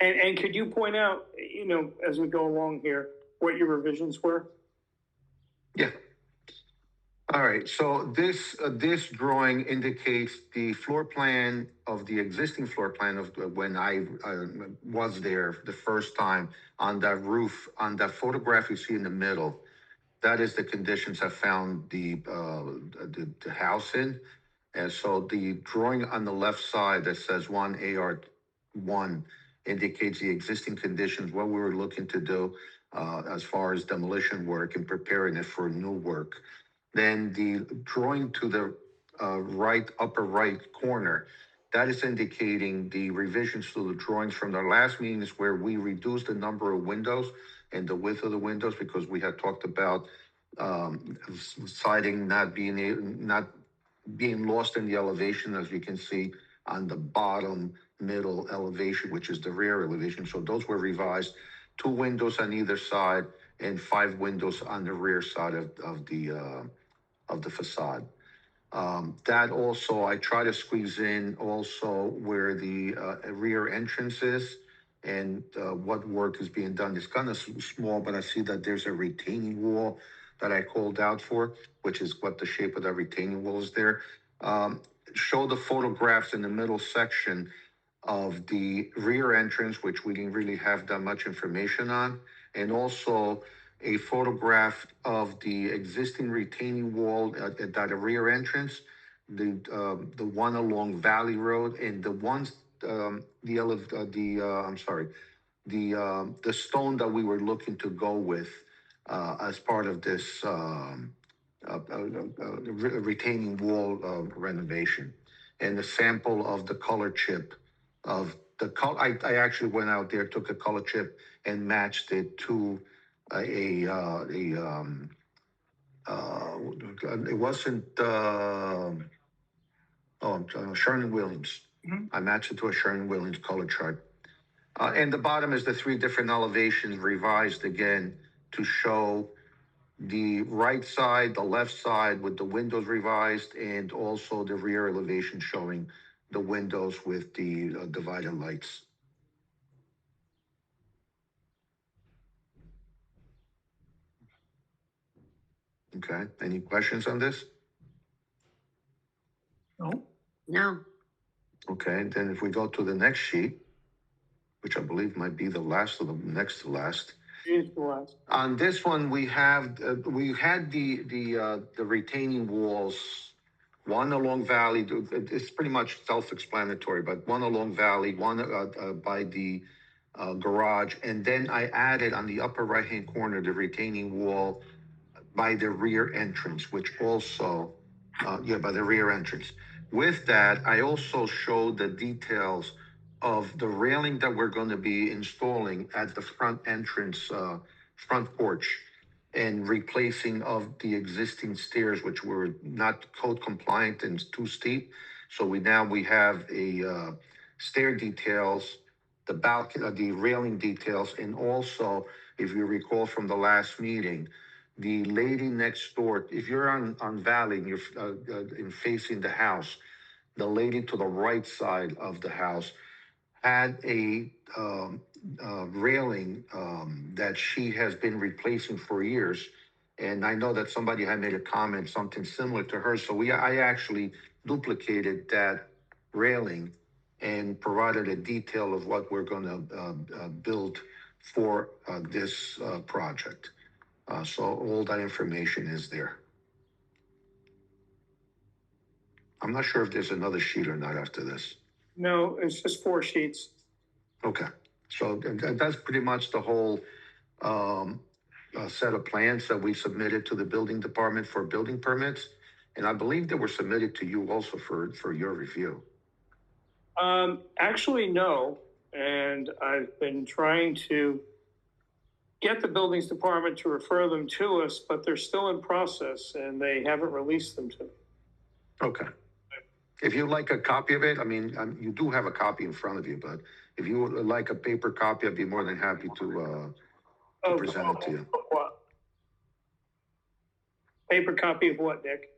And could you point out, as we go along here, what your revisions were? Yeah. All right. So this drawing indicates the floor plan of the existing floor plan of when I was there the first time on that roof, on that photograph you see in the middle. That is the conditions I found the house in. And so the drawing on the left side that says 1AR1 indicates the existing conditions, what we were looking to do as far as demolition work and preparing it for new work. Then the drawing to the upper right corner, that is indicating the revisions to the drawings from the last meetings where we reduced the number of windows and the width of the windows because we had talked about siding not being lost in the elevation, as you can see on the bottom middle elevation, which is the rear elevation. So those were revised, 2 windows on either side and 5 windows on the rear side of the facade. That also, I try to squeeze in also where the rear entrance is and what work is being done. It's kind of small, but I see that there's a retaining wall that I called out for, which is what the shape of that retaining wall is there. Show the photographs in the middle section of the rear entrance, which we didn't really have that much information on, and also a photograph of the existing retaining wall at the rear entrance, the one along Valley Road, and the ones the stone that we were looking to go with as part of this retaining wall renovation, and the sample of the color chip of the color. I actually went out there, took a color chip, and matched it to it wasn't Sherwin-Williams. I matched it to a Sherwin-Williams color chart. And the bottom is the 3 different elevations revised again to show the right side, the left side with the windows revised, and also the rear elevation showing the windows with the divided lights. Okay, any questions on this? No? No, Okay, then if we go to the next sheet, which I believe might be the last of the next to last. Here's the last. On this one, we have, we had the retaining walls, one along Valley, it's pretty much self-explanatory, but one along Valley, one by the garage, and then I added on the upper right-hand corner, the retaining wall by the rear entrance, which also, by the rear entrance. With that, I also showed the details of the railing that we're going to be installing at the front entrance, front porch, and replacing of the existing stairs, which were not code compliant and too steep. So we have a stair details, the balcony, the railing details, and also, if you recall from the last meeting, the lady next door, if you're on Valley and you're in facing the house, the lady to the right side of the house had a railing that she has been replacing for years. And I know that somebody had made a comment, something similar to her. So I actually duplicated that railing and provided a detail of what we're going to build for this project. So all that information is there. I'm not sure if there's another sheet or not after this. No, it's just 4 sheets. Okay, so that's pretty much the whole set of plans that we submitted to the building department for building permits. And I believe they were submitted to you also for your review. Actually, no. And I've been trying to get the buildings department to refer them to us, but they're still in process and they haven't released them to me. Okay. If you'd like a copy of it, I mean, you do have a copy in front of you, but if you would like a paper copy, I'd be more than happy to present it to you. What? Paper copy of what, Nick?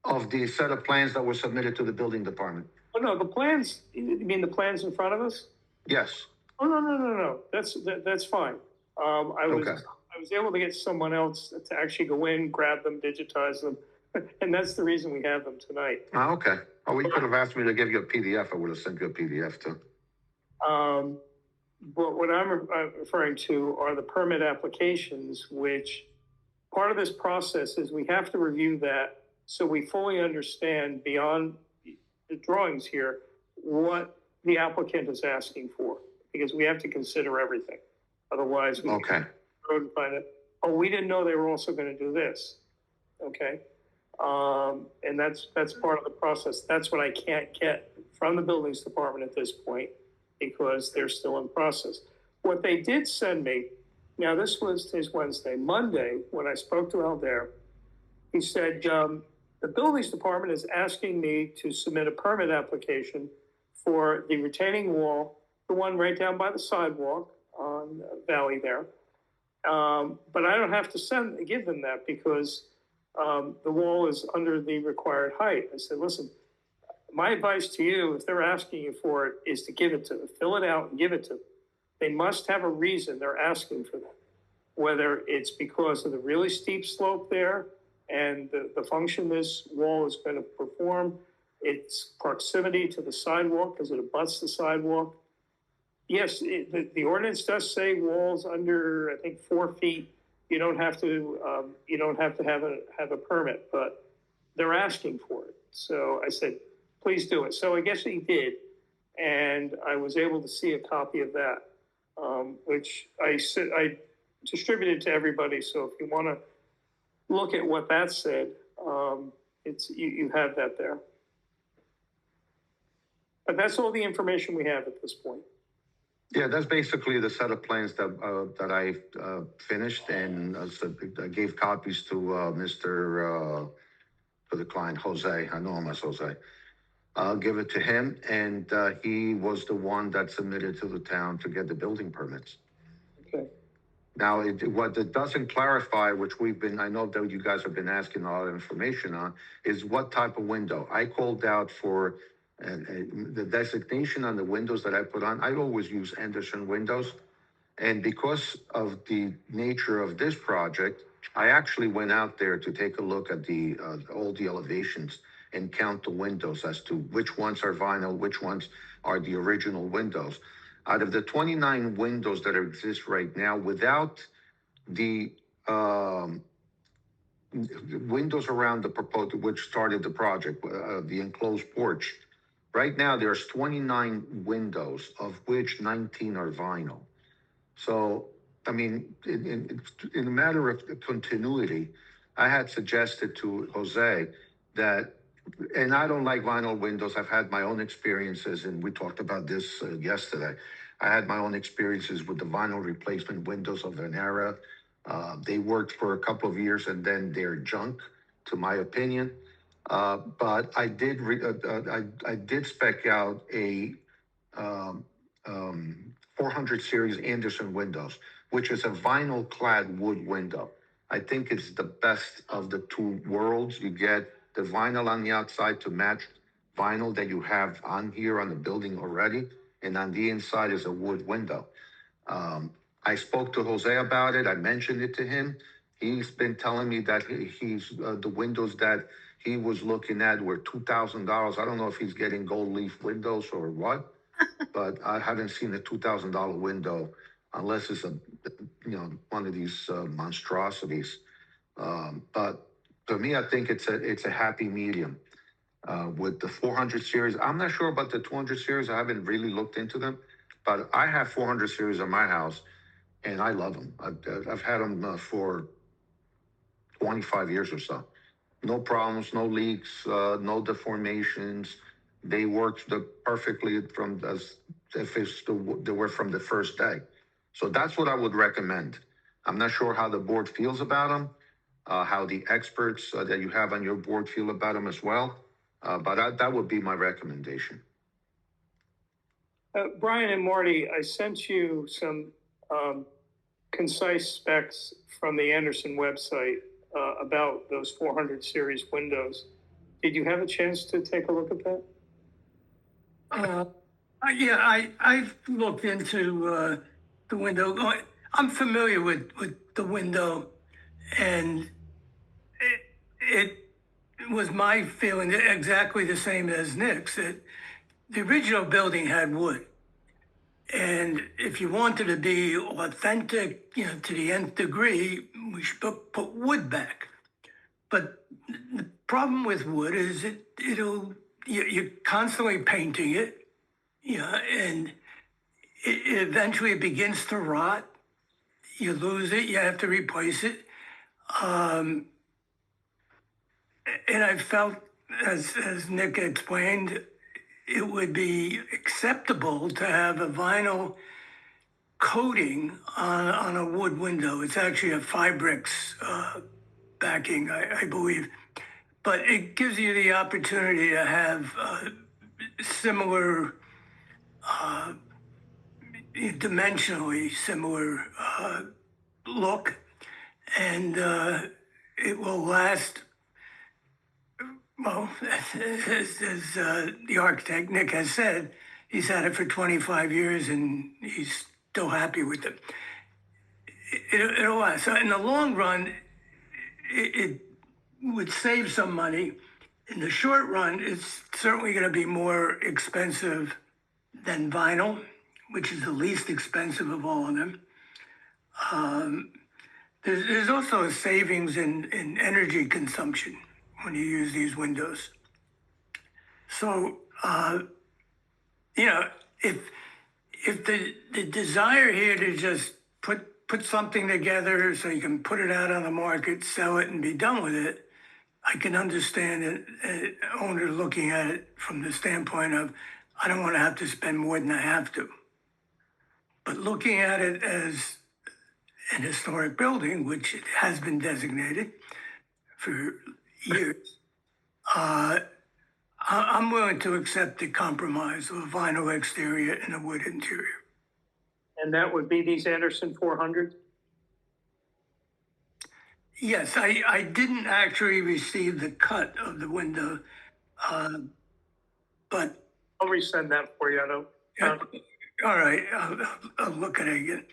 Of the set of plans that were submitted to the building department. Oh, no, the plans, you mean the plans in front of us? Yes. Oh, no. That's fine. I was able to get someone else to actually go in, grab them, digitize them. And that's the reason we have them tonight. Okay. Oh, you could have asked me to give you a PDF. I would have sent you a PDF too. But what I'm referring to are the permit applications, which part of this process is we have to review that so we fully understand beyond the drawings here what the applicant is asking for, because we have to consider everything. Otherwise, we Okay. can find it. Oh, we didn't know they were also going to do this. Okay. And that's part of the process. That's what I can't get from the buildings department at this point because they're still in process. What they did send me, now this was today's Wednesday, Monday, when I spoke to Alder, he said, the buildings department is asking me to submit a permit application for the retaining wall, the one right down by the sidewalk on Valley there. But I don't have to give them that because the wall is under the required height. I said, listen, my advice to you, if they're asking you for it, is to give it to them, fill it out and give it to them. They must have a reason they're asking for that, whether it's because of the really steep slope there and the function this wall is going to perform, its proximity to the sidewalk because it abuts the sidewalk. Yes, the ordinance does say walls under, I think, 4 feet. You don't have to have a permit, but they're asking for it. So I said, please do it. So I guess he did, and I was able to see a copy of that, which I distributed to everybody. So if you want to look at what that said, you have that there. But that's all the information we have at this point. Yeah, that's basically the set of plans that I finished, and I gave copies to Mr. To the client, Jose. I know him as Jose. I'll give it to him, and he was the one that submitted to the town to get the building permits. Okay. Now, what it doesn't clarify, which I know that you guys have been asking a lot of information on, is what type of window. I called out for the designation on the windows that I put on. I always use Anderson windows. And because of the nature of this project, I actually went out there to take a look at all the elevations and count the windows as to which ones are vinyl, which ones are the original windows. Out of the 29 windows that exist right now, without the windows around the proposed, which started the project, the enclosed porch, right now there's 29 windows, of which 19 are vinyl. So, I mean, in a matter of continuity, I had suggested to Jose that, and I don't like vinyl windows. I've had my own experiences, and we talked about this yesterday. I had my own experiences with the vinyl replacement windows of Venera. They worked for a couple of years, and then they're junk, to my opinion. But I did spec out a 400 series Anderson windows, which is a vinyl clad wood window. I think it's the best of the two worlds. You get the vinyl on the outside to match vinyl that you have on here on the building already, and on the inside is a wood window. I spoke to Jose about it. I mentioned it to him. He's been telling me that the windows that he was looking at were $2,000. I don't know if he's getting gold leaf windows or what, but I haven't seen a $2,000 window unless it's one of these monstrosities. But to me, I think it's a happy medium. With the 400 series, I'm not sure about the 200 series. I haven't really looked into them, but I have 400 series in my house, and I love them. I've had them for 25 years or so. No problems, no leaks, no deformations. They worked perfectly from as if they were from the first day. So that's what I would recommend. I'm not sure how the board feels about them, how the experts that you have on your board feel about them as well. But that would be my recommendation. Brian and Marty, I sent you some concise specs from the Anderson website about those 400 series windows. Did you have a chance to take a look at that? Yeah, I've looked into the window. I'm familiar with the window, and it was my feeling exactly the same as Nick's, that the original building had wood. And if you wanted to be authentic, to the nth degree, we should put wood back. But the problem with wood is you're constantly painting it, and it eventually begins to rot. You lose it, you have to replace it. And I felt, as Nick explained, it would be acceptable to have a vinyl coating on a wood window. It's actually a Fibrix backing, I believe. But it gives you the opportunity to have similar, dimensionally similar look, and it will last. Well, as the architect Nick has said, he's had it for 25 years and he's still happy with it. It'll last. So in the long run, it would save some money. In the short run, it's certainly going to be more expensive than vinyl, which is the least expensive of all of them. There's also a savings in energy consumption when you use these windows. So, if the desire here to just put something together so you can put it out on the market, sell it, and be done with it, I can understand an owner looking at it from the standpoint of, I don't want to have to spend more than I have to. But looking at it as an historic building, which it has been designated for years, I'm willing to accept the compromise of a vinyl exterior and a wood interior. And that would be these Anderson 400? Yes, I didn't actually receive the cut of the window, but I'll resend that for you. I don't, yeah, all right, I'll look at it again.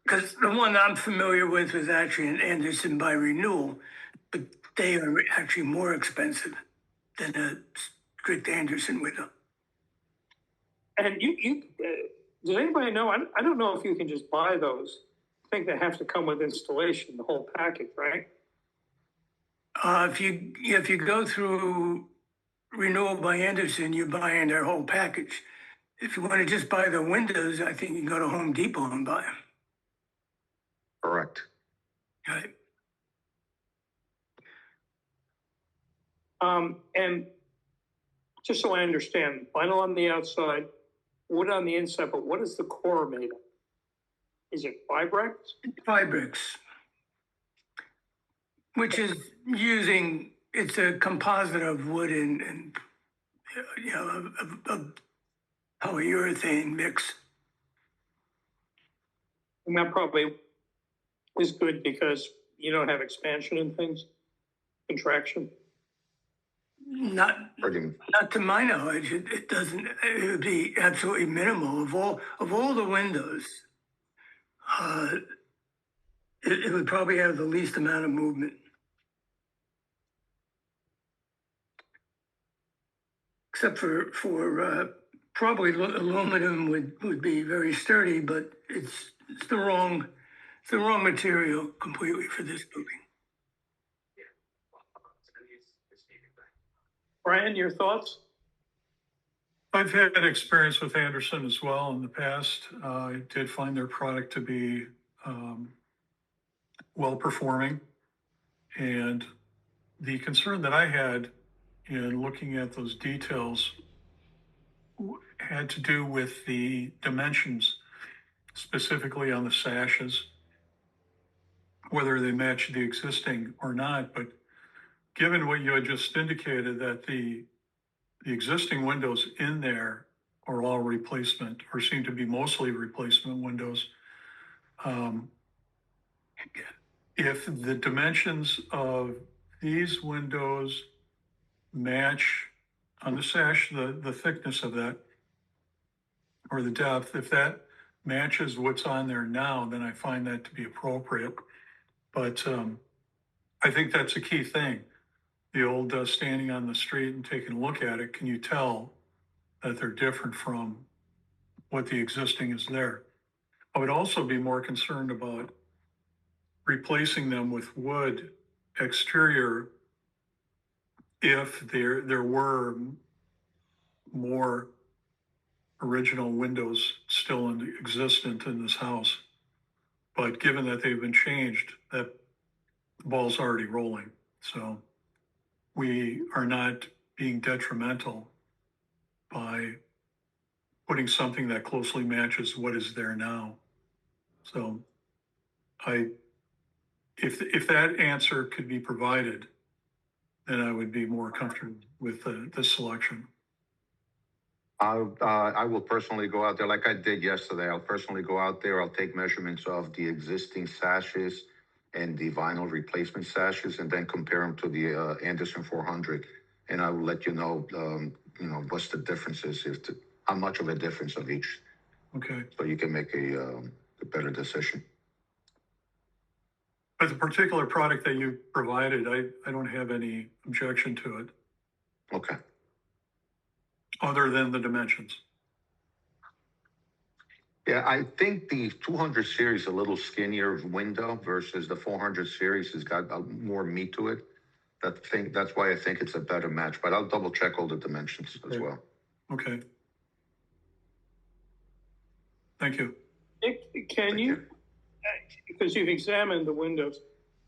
Because the one I'm familiar with was actually an Anderson by renewal, but they are actually more expensive than a strict Anderson window. and does anybody know? I don't know if you can just buy those. I think they have to come with installation, the whole package, right? If you go through renewal by Anderson, you're buying their whole package. If you want to just buy the windows, I think you can go to Home Depot and buy them. Correct. Right? And just so I understand, vinyl on the outside, wood on the inside, but what is the core made of? Is it Fibrex? Fibrix, which is it's a composite of wood and a polyurethane mix. And that probably is good because you don't have expansion in things, contraction. Not Pretty, not to my knowledge, it doesn't. It would be absolutely minimal of all the windows. Uh, it would probably have the least amount of movement. Except for probably aluminum would be very sturdy, but it's the wrong material completely for this building. Brian, your thoughts? I've had experience with Anderson as well in the past. I did find their product to be well performing. And the concern that I had in looking at those details had to do with the dimensions, specifically on the sashes, whether they match the existing or not. But given what you had just indicated, that the existing windows in there are all replacement or seem to be mostly replacement windows. If the dimensions of these windows match on the sash, the thickness of that or the depth, if that matches what's on there now, then I find that to be appropriate. But I think that's a key thing. The old standing on the street and taking a look at it, can you tell that they're different from what the existing is there? I would also be more concerned about replacing them with wood exterior if there were more original windows still existent in this house. But given that they've been changed, that ball's already rolling. So we are not being detrimental by putting something that closely matches what is there now. So if that answer could be provided, then I would be more comfortable with this selection. I will personally go out there like I did yesterday. I'll personally go out there. I'll take measurements of the existing sashes and the vinyl replacement sashes, and then compare them to the Anderson 400. And I will let you know, what's the differences, how much of a difference of each, Okay. so you can make a better decision. But the particular product that you provided, I don't have any objection to it, Okay. other than the dimensions. Yeah, I think the 200 series is a little skinnier window versus the 400 series has got more meat to it. That's why I think it's a better match, but I'll double check all the dimensions as Okay. well. Okay. Thank you. Nick, can you, because you've examined the windows,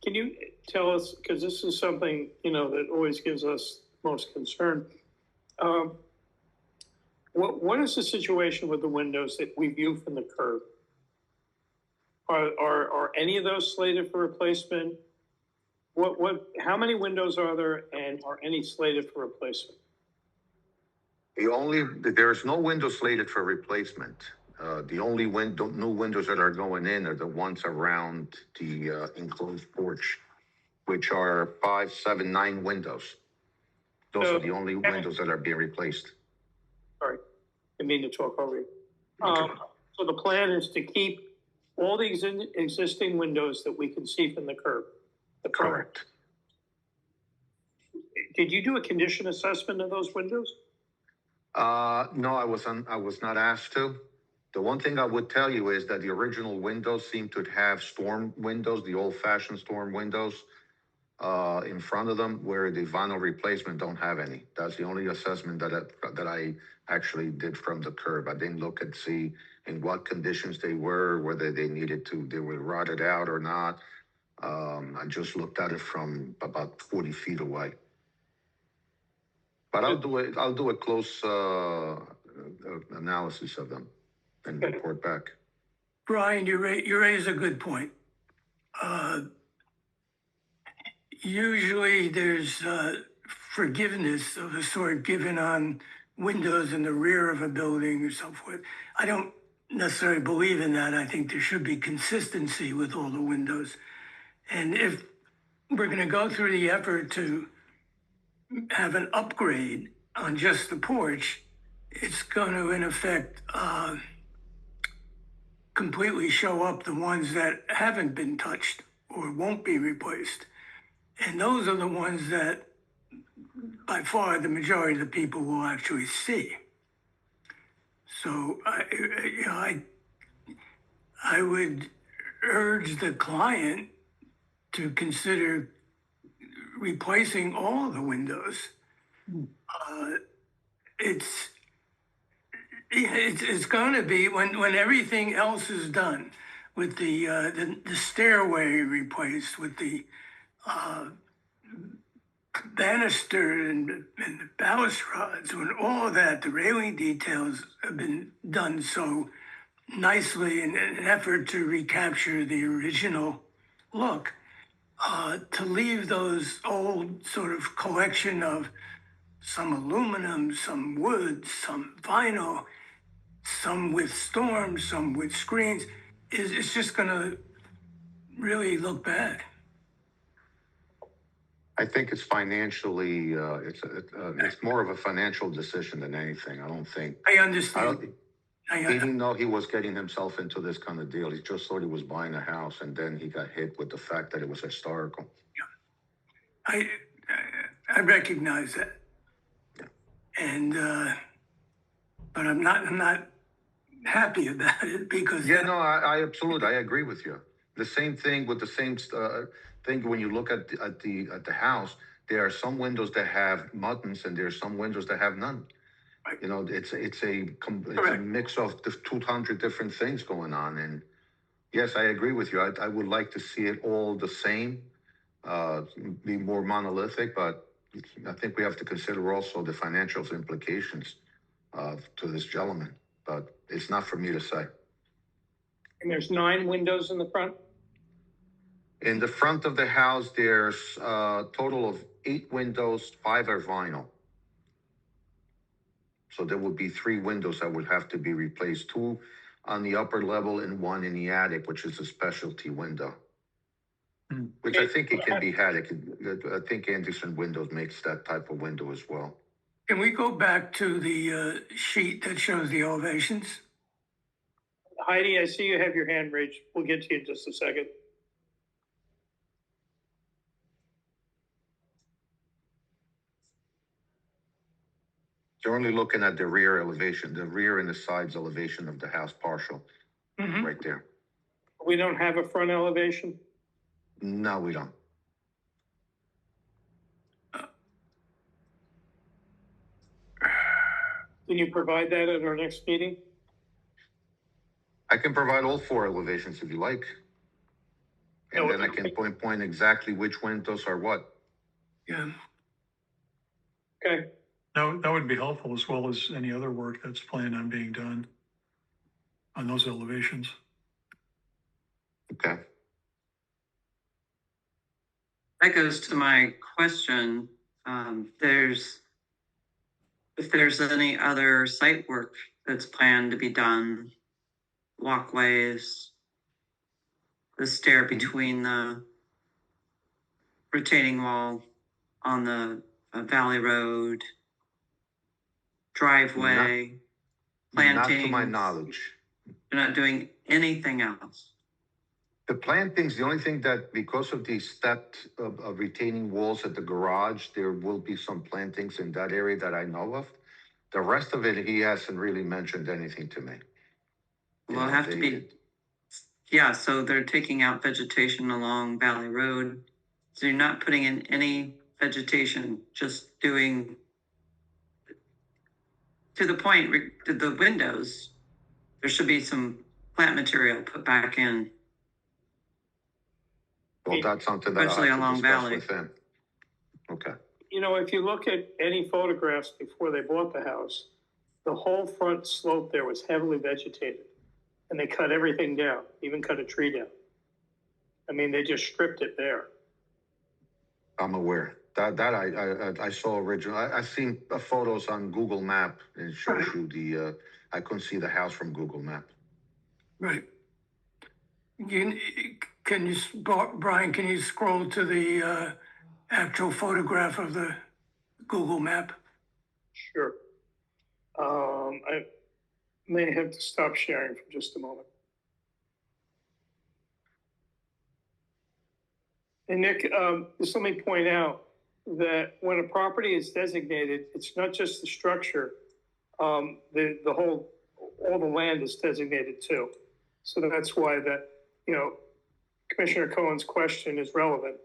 can you tell us, because this is something, that always gives us most concern. What is the situation with the windows that we view from the curb? Are any of those slated for replacement? How many windows are there, and are any slated for replacement? There's no window slated for replacement. The only new windows that are going in are the ones around the enclosed porch, which are 5, 7, 9 windows. Those So- are the only windows that are being replaced. Sorry, I mean to talk over you. So the plan is to keep all the existing windows that we can see from the curb. The front. Correct. Did you do a condition assessment of those windows? No, I was not asked to. The one thing I would tell you is that the original windows seem to have storm windows, the old-fashioned storm windows, in front of them, where the vinyl replacement don't have any. That's the only assessment that I actually did from the curb. I didn't look and see in what conditions they were, whether they were rotted out or not. I just looked at it from about 40 feet away. But I'll do a close analysis of them and report back. Brian, you raise a good point. Usually there's forgiveness of a sort given on windows in the rear of a building or so forth. I don't necessarily believe in that. I think there should be consistency with all the windows. And if we're going to go through the effort to have an upgrade on just the porch, it's going to, in effect, completely show up the ones that haven't been touched or won't be replaced. And those are the ones that, by far, the majority of the people will actually see. So, I would urge the client to consider replacing all the windows. It's going to be when everything else is done, with the stairway replaced, with the banister and the balustrades, when all of that, the railing details have been done so nicely in an effort to recapture the original look, to leave those old sort of collection of some aluminum, some wood, some vinyl, some with storms, some with screens, it's just going to really look bad. I think it's financially, it's more of a financial decision than anything. I don't think. I understand. He didn't know he was getting himself into this kind of deal. He just thought he was buying a house, and then he got hit with the fact that it was historical. I recognize that, and but I'm not happy about it because Yeah, no, I absolutely, I agree with you. The same thing with the same thing when you look at the house. There are some windows that have buttons, and there are some windows that have none. Right. You know, it's a mix of the 200 different things going on. And yes, I agree with you. I would like to see it all the same, be more monolithic, but I think we have to consider also the financial implications to this gentleman. But it's not for me to say. And there's 9 windows in the front? In the front of the house, there's a total of 8 windows, 5 are vinyl. So there would be 3 windows that would have to be replaced, 2 on the upper level and 1 in the attic, which is a specialty window. Which I think it can be had. I think Anderson Windows makes that type of window as well. Can we go back to the sheet that shows the elevations? Heidi, I see you have your hand raised. We'll get to you in just a second. They're only looking at the rear elevation, the rear and the sides elevation of the house partial, right there. We don't have a front elevation? No, we don't. Can you provide that at our next meeting? I can provide all 4 elevations if you like. And then I can point exactly which windows are what. Yeah. Okay. That would be helpful, as well as any other work that's planned on being done on those elevations. Okay. That goes to my question. If there's any other site work that's planned to be done walkways, the stair between the retaining wall on the Valley Road, driveway, Not to my plantings. knowledge. You're not doing anything else. The plantings, the only thing that because of the stepped of retaining walls at the garage, there will be some plantings in that area that I know of. The rest of it, he hasn't really mentioned anything to me. You Will know, have to they- be, yeah, so they're taking out vegetation along Valley Road. So you're not putting in any vegetation, just doing, to the point, to the windows, there should be some plant material put back in. Well, that's something that I'll Especially have to along discuss Valley. with him. Okay. You know, if you look at any photographs before they bought the house, the whole front slope there was heavily vegetated. And they cut everything down, even cut a tree down. I mean, they just stripped it bare. I'm aware. That I saw original. I've seen photos on Google Map. It shows you the. I couldn't see the house from Google Map. Right. Can you, Brian, can you scroll to the actual photograph of the Google map? Sure. I may have to stop sharing for just a moment. And Nick, just let me point out that when a property is designated, it's not just the structure. The whole, all the land is designated too. So that's why that, you know, Commissioner Cohen's question is relevant.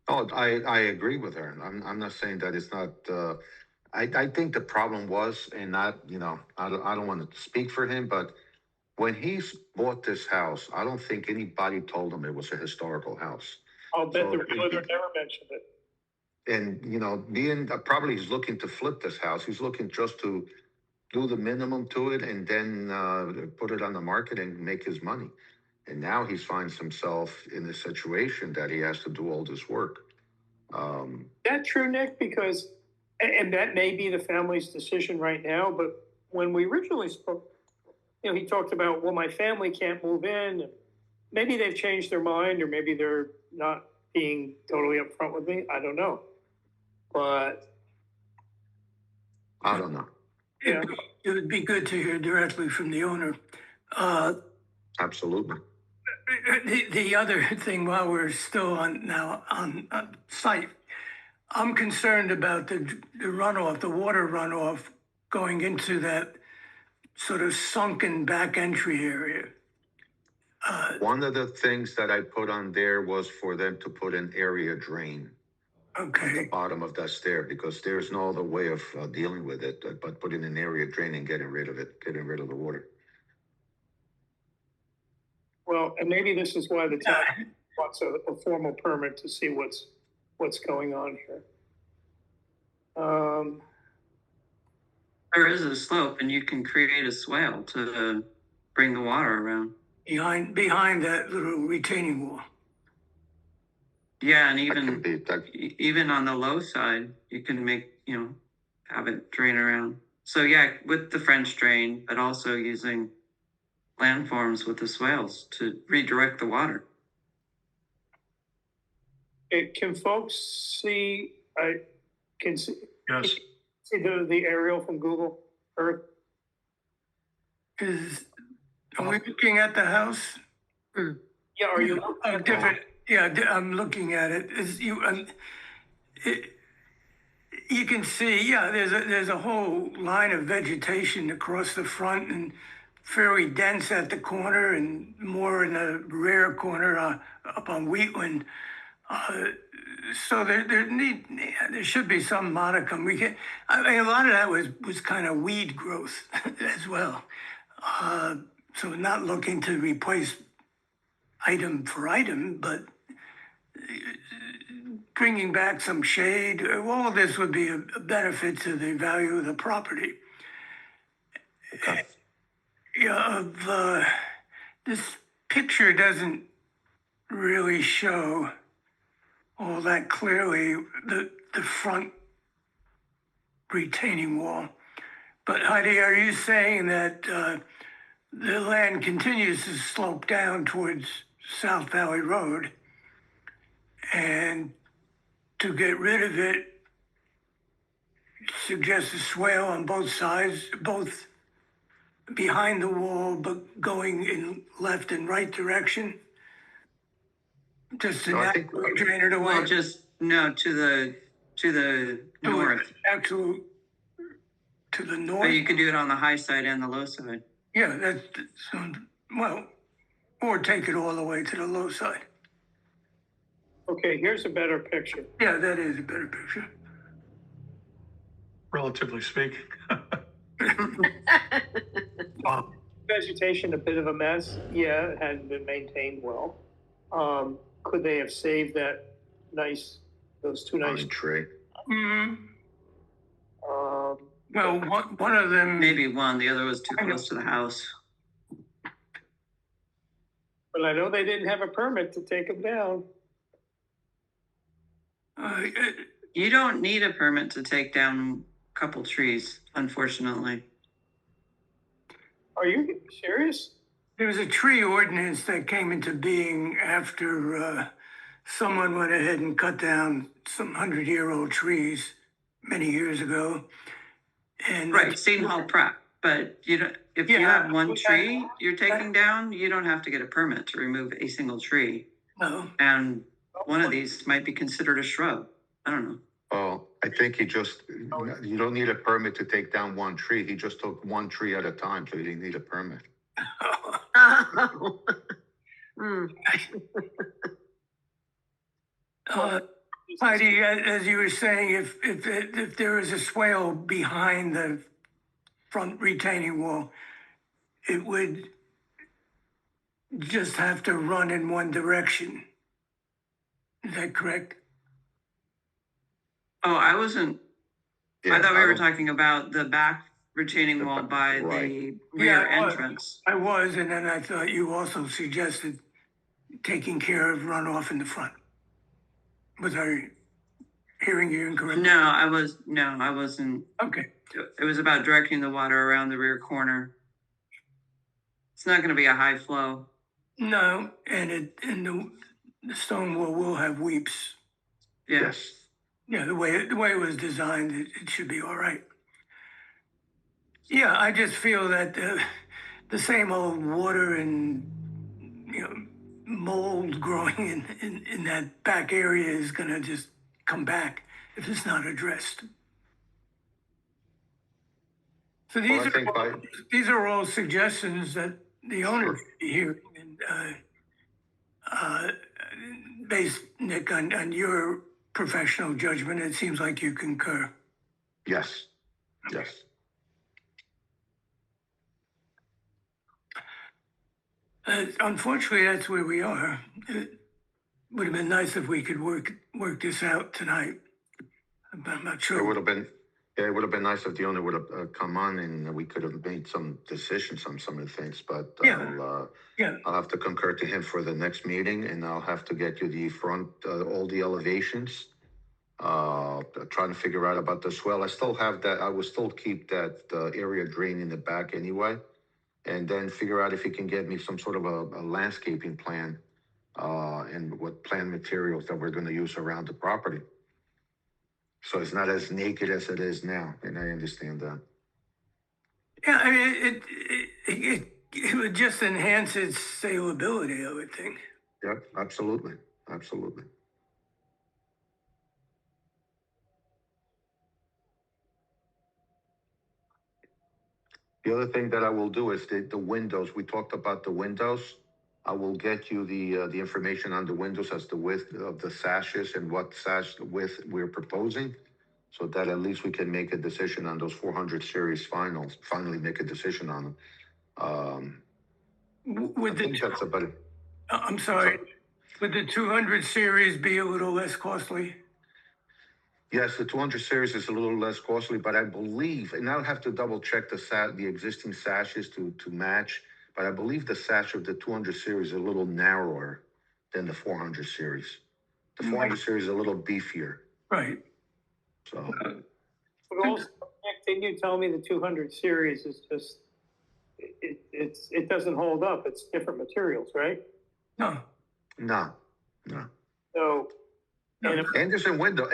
Oh, I agree with her. I'm not saying that it's not. I think the problem was, and not, you know, I don't want to speak for him, but when he bought this house, I don't think anybody told him it was a historical house. I'll bet So the realtor never mentioned it. And, you know, being probably he's looking to flip this house. He's looking just to do the minimum to it and then put it on the market and make his money. And now he finds himself in a situation that he has to do all this work. Is that true, Nick? Because, and that may be the family's decision right now, but when we originally spoke, you know, he talked about, well, my family can't move in. Maybe they've changed their mind, or maybe they're not being totally upfront with me. I don't know. But I don't know. yeah, It would be good to hear directly from the owner. Absolutely. The other thing, while we're still on site, I'm concerned about the runoff, the water runoff going into that sort of sunken back entry area. One of the things that I put on there was for them to put an area drain on the Okay, bottom of that stair because there's no other way of dealing with it but putting an area drain and getting rid of it, getting rid of the water. well, and maybe this is why the town wants a formal permit to see what's going on here. There is a slope and you can create a swale to bring the water around. behind that little retaining wall. Yeah, and That can be that. even on the low side, you can make, you know, have it drain around. So yeah, with the French drain, but also using landforms with the swales to redirect the water. Can folks see, I can see Yes. the aerial from Google Earth? Are we looking at the house? Yeah, are you? Different, yeah, I'm looking at it. You can see, yeah, there's a whole line of vegetation across the front and fairly dense at the corner and more in the rear corner up on Wheatland. So there should be some modicum. I mean, a lot of that was kind of weed growth as well. So not looking to replace item for item, but bringing back some shade. All of this would be a benefit to the value of the property. Okay. Yeah, this picture doesn't really show all that clearly the front retaining wall. But Heidi, are you saying that the land continues to slope down towards South Valley Road. And to get rid of it, suggest a swale on both sides, both behind the wall, but going in left and right direction. Just to No, I think- naturally drain it away. Well, just, no, to the north. Actual, to the But north. you could do it on the high side and the low side. Yeah, that's, well, or take it all the way to the low side. Okay, here's a better picture. Yeah, that is a better picture. Relatively speaking. Vegetation, a bit of a mess. Yeah, it hadn't been maintained well. Could they have saved those two nice? Pine tree. Mm-hmm. Um, Well, one of them. Maybe one, the other was too close to the house. but I know they didn't have a permit to take them down. You don't need a permit to take down a couple trees, unfortunately. Are you serious? There was a tree ordinance that came into being after someone went ahead and cut down some 100-year-old trees many years ago. And Right, Seton Hall Prep, but you don't, if you Yeah, have one but tree you're taking down, you don't have to get a permit to remove a single tree. No, And one of these might be considered a shrub. I don't know. Oh, I think you don't need a permit to take down one tree. He just took one tree at a time, so he didn't need a permit. Hmm. Heidi, as you were saying, if there is a swale behind the front retaining wall, it would just have to run in one direction. Is that correct? Oh, I wasn't, Yeah, I thought we were don't- talking about the back retaining wall by the Right. rear Yeah, well, entrance. I was, and then I thought you also suggested taking care of runoff in the front. Was I hearing you incorrectly? No, I wasn't. Okay. It was about directing the water around the rear corner. It's not gonna be a high flow. No, and the stone wall will have weeps. Yeah. Yes. Yeah, the way it was designed, it should be all right. Yeah, I just feel that the same old water and mold growing in that back area is gonna just come back if it's not addressed. So Well, I think these are all suggestions that the owner should be hearing, and based, Nick, on your professional judgment, it seems like you concur. Yes. Yes. Unfortunately, that's where we are. It would have been nice if we could work this out tonight. But I'm not It sure. would have been, yeah, it would have been nice if the owner would have come on and we could have made some decisions on some of the things, but Yeah. I'll have to concur to him for the next meeting, and I'll have to get you the front, all the elevations. Trying to figure out about the swell. I still have that, I will still keep that area drain in the back anyway. And then figure out if he can get me some sort of a landscaping plan, and what plant materials that we're gonna use around the property. So it's not as naked as it is now, and I understand that. Yeah, I mean, it would just enhance its saleability, I would think. Yeah, absolutely, absolutely. The other thing that I will do is the windows, we talked about the windows. I will get you the information on the windows as the width of the sashes and what sash width we're proposing. So that at least we can make a decision on those 400 series finally make a decision on them. I Would think that's about it. I'm sorry, would the 200 series be a little less costly? Yes, the 200 series is a little less costly, but I believe, and I'll have to double check the existing sashes to match, but I believe the sash of the 200 series is a little narrower than the 400 series. The 400 series is a little beefier, Right. so. But also, Nick, didn't you tell me the 200 series is just, it doesn't hold up. It's different materials, right? No, No. So, and Anderson window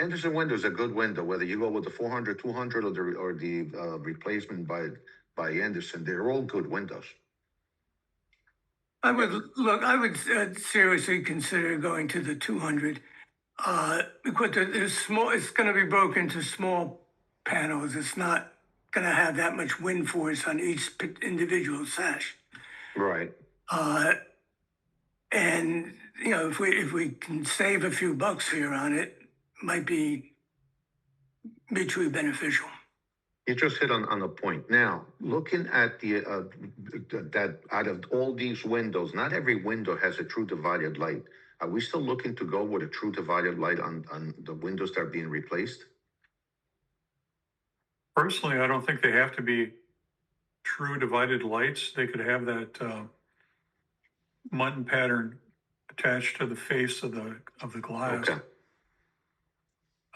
is a good window, whether you go with the 400, 200 or the replacement by Anderson, they're all good windows. I would seriously consider going to the 200. Because there's small, it's gonna be broken into small panels. It's not gonna have that much wind force on each individual sash. Right. And, you know, if we can save a few bucks here on it, might be mutually beneficial. You just hit on a point. Now, looking at that out of all these windows, not every window has a true divided light. Are we still looking to go with a true divided light on the windows that are being replaced? Personally, I don't think they have to be true divided lights. They could have that mutton pattern attached to the face of the glass. Okay.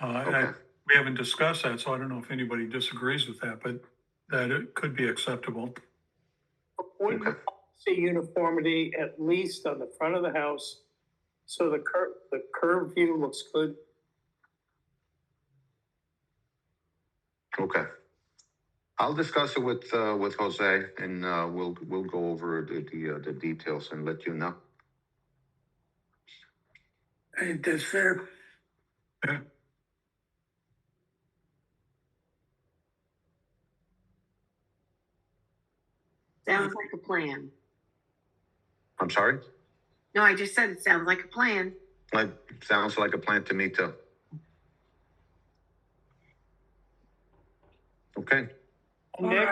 Okay. We haven't discussed that, so I don't know if anybody disagrees with that, but that it could be acceptable. wouldn't Okay. see uniformity at least on the front of the house, so the curved view looks good. Okay. I'll discuss it with Jose, and we'll go over the details and let you know. I think that's fair. Yeah. Sounds like a plan. I'm sorry? No, I just said it sounds like a plan. It sounds like a plan to me too. Okay. And Nick,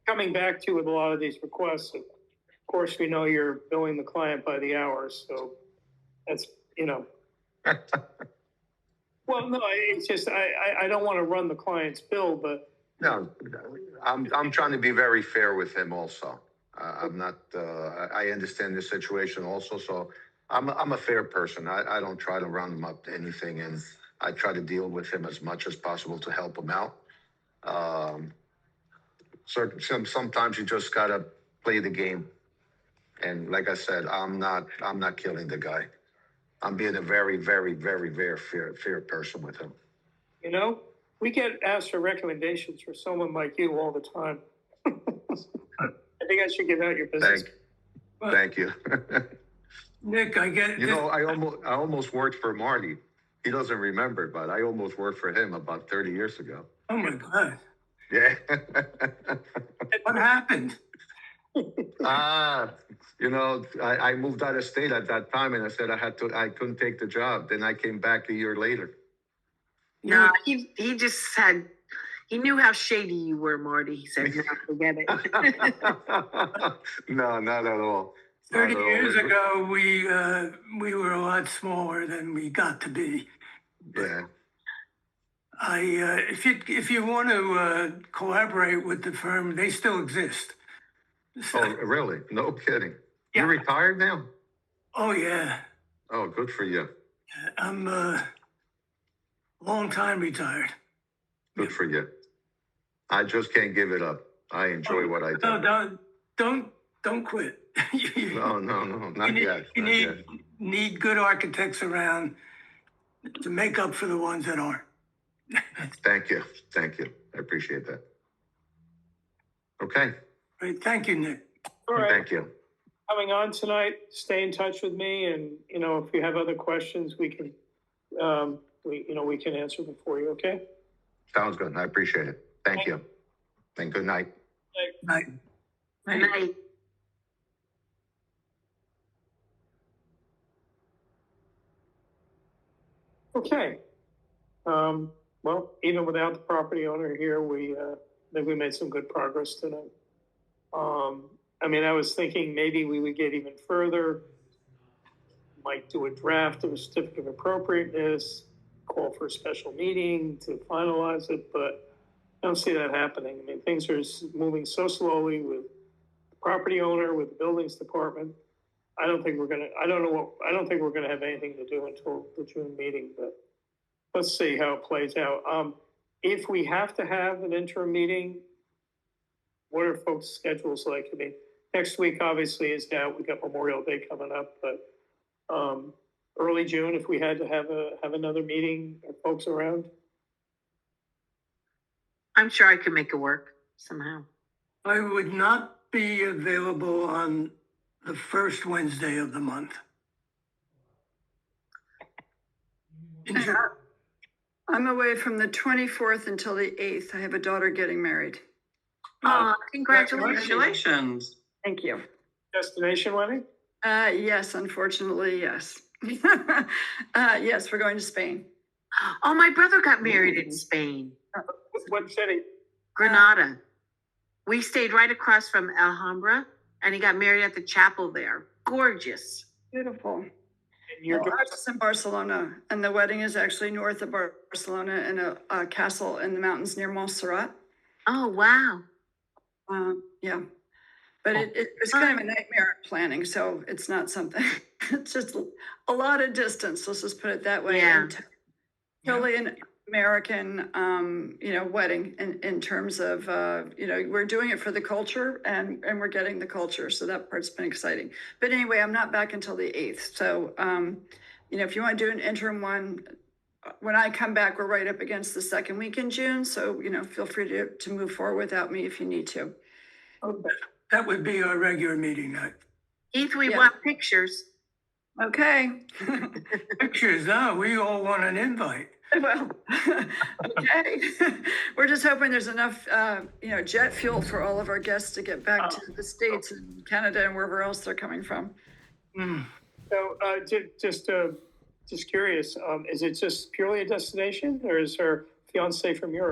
coming back to you with a lot of these requests, of course, we know you're billing the client by the hour, so that's, well, no, it's just, I don't want to run the client's bill, but No, I'm trying to be very fair with him also. I'm not, I understand the situation also, so I'm a fair person. I don't try to round him up to anything, and I try to deal with him as much as possible to help him out. So sometimes you just gotta play the game. And like I said, I'm not killing the guy. I'm being a very, very, very, very fair person with him. we get asked for recommendations for someone like you all the time. I think I should give out your business. Thank you. Nick, I get it. I almost worked for Marty. He doesn't remember, but I almost worked for him about 30 years ago. Oh my God. Yeah. What happened? I moved out of state at that time, and I said I couldn't take the job. Then I came back a year later. No, he just said, he knew how shady you were, Marty. He said, no, forget it. No, not at all. 30 years ago, we were a lot smaller than we got to be. Yeah. If you want to collaborate with the firm, they still exist. So, Oh, really? No kidding. Yeah. You retired now? oh yeah, Oh, good for you. I'm long time retired. Good for you. I just can't give it up. I enjoy what I do. No, don't quit. No, not yet. You need good architects around to make up for the ones that aren't. Thank you. I appreciate that. Okay. Great, thank you, Nick. All right, Thank you. coming on tonight, stay in touch with me, and, if you have other questions, we can, we can answer them for you, okay? Sounds good. I appreciate it. Thank you. And good night. Night. Good night. Okay. Well, even without the property owner here, I think we made some good progress tonight. I was thinking maybe we would get even further, might do a draft of a certificate of appropriateness, call for a special meeting to finalize it, but I don't see that happening. Things are moving so slowly with the property owner, with the buildings department. I don't think we're gonna have anything to do until the June meeting, but let's see how it plays out. If we have to have an interim meeting, what are folks' schedules like? I mean, next week obviously is out. We got Memorial Day coming up, but, early June, if we had to have another meeting, are folks around? I'm sure I could make it work somehow. I would not be available on the first Wednesday of the month. In June. I'm away from the 24th until the 8th. I have a daughter getting married. Congratulations. Congratulations. Thank you. Destination wedding? Yes, unfortunately, yes. Yes, we're going to Spain. Oh, my brother got married in Spain, What city? Granada. We stayed right across from Alhambra, and he got married at the chapel there. Gorgeous. Beautiful. And you're Well, I was in Barcelona, and the wedding is actually north of Barcelona in a castle in the mountains near Montserrat. Oh, wow. Yeah, but it was kind of a nightmare planning, so it's not something, it's just a lot of distance, let's just put it that way. Yeah. And totally an American, wedding in terms of, we're doing it for the culture and we're getting the culture. So that part's been exciting. But anyway, I'm not back until the 8th. So, if you want to do an interim one, when I come back, we're right up against the second week in June. So, feel free to move forward without me if you need to. That would be our regular meeting night. Heath, we Yeah. want pictures. Okay. Pictures, no, we all want an invite. Well, okay. We're just hoping there's enough, jet fuel for all of our guests to get back to the States and Canada and wherever else they're coming from. So, just curious, is it just purely a destination, or is her fiance from Europe?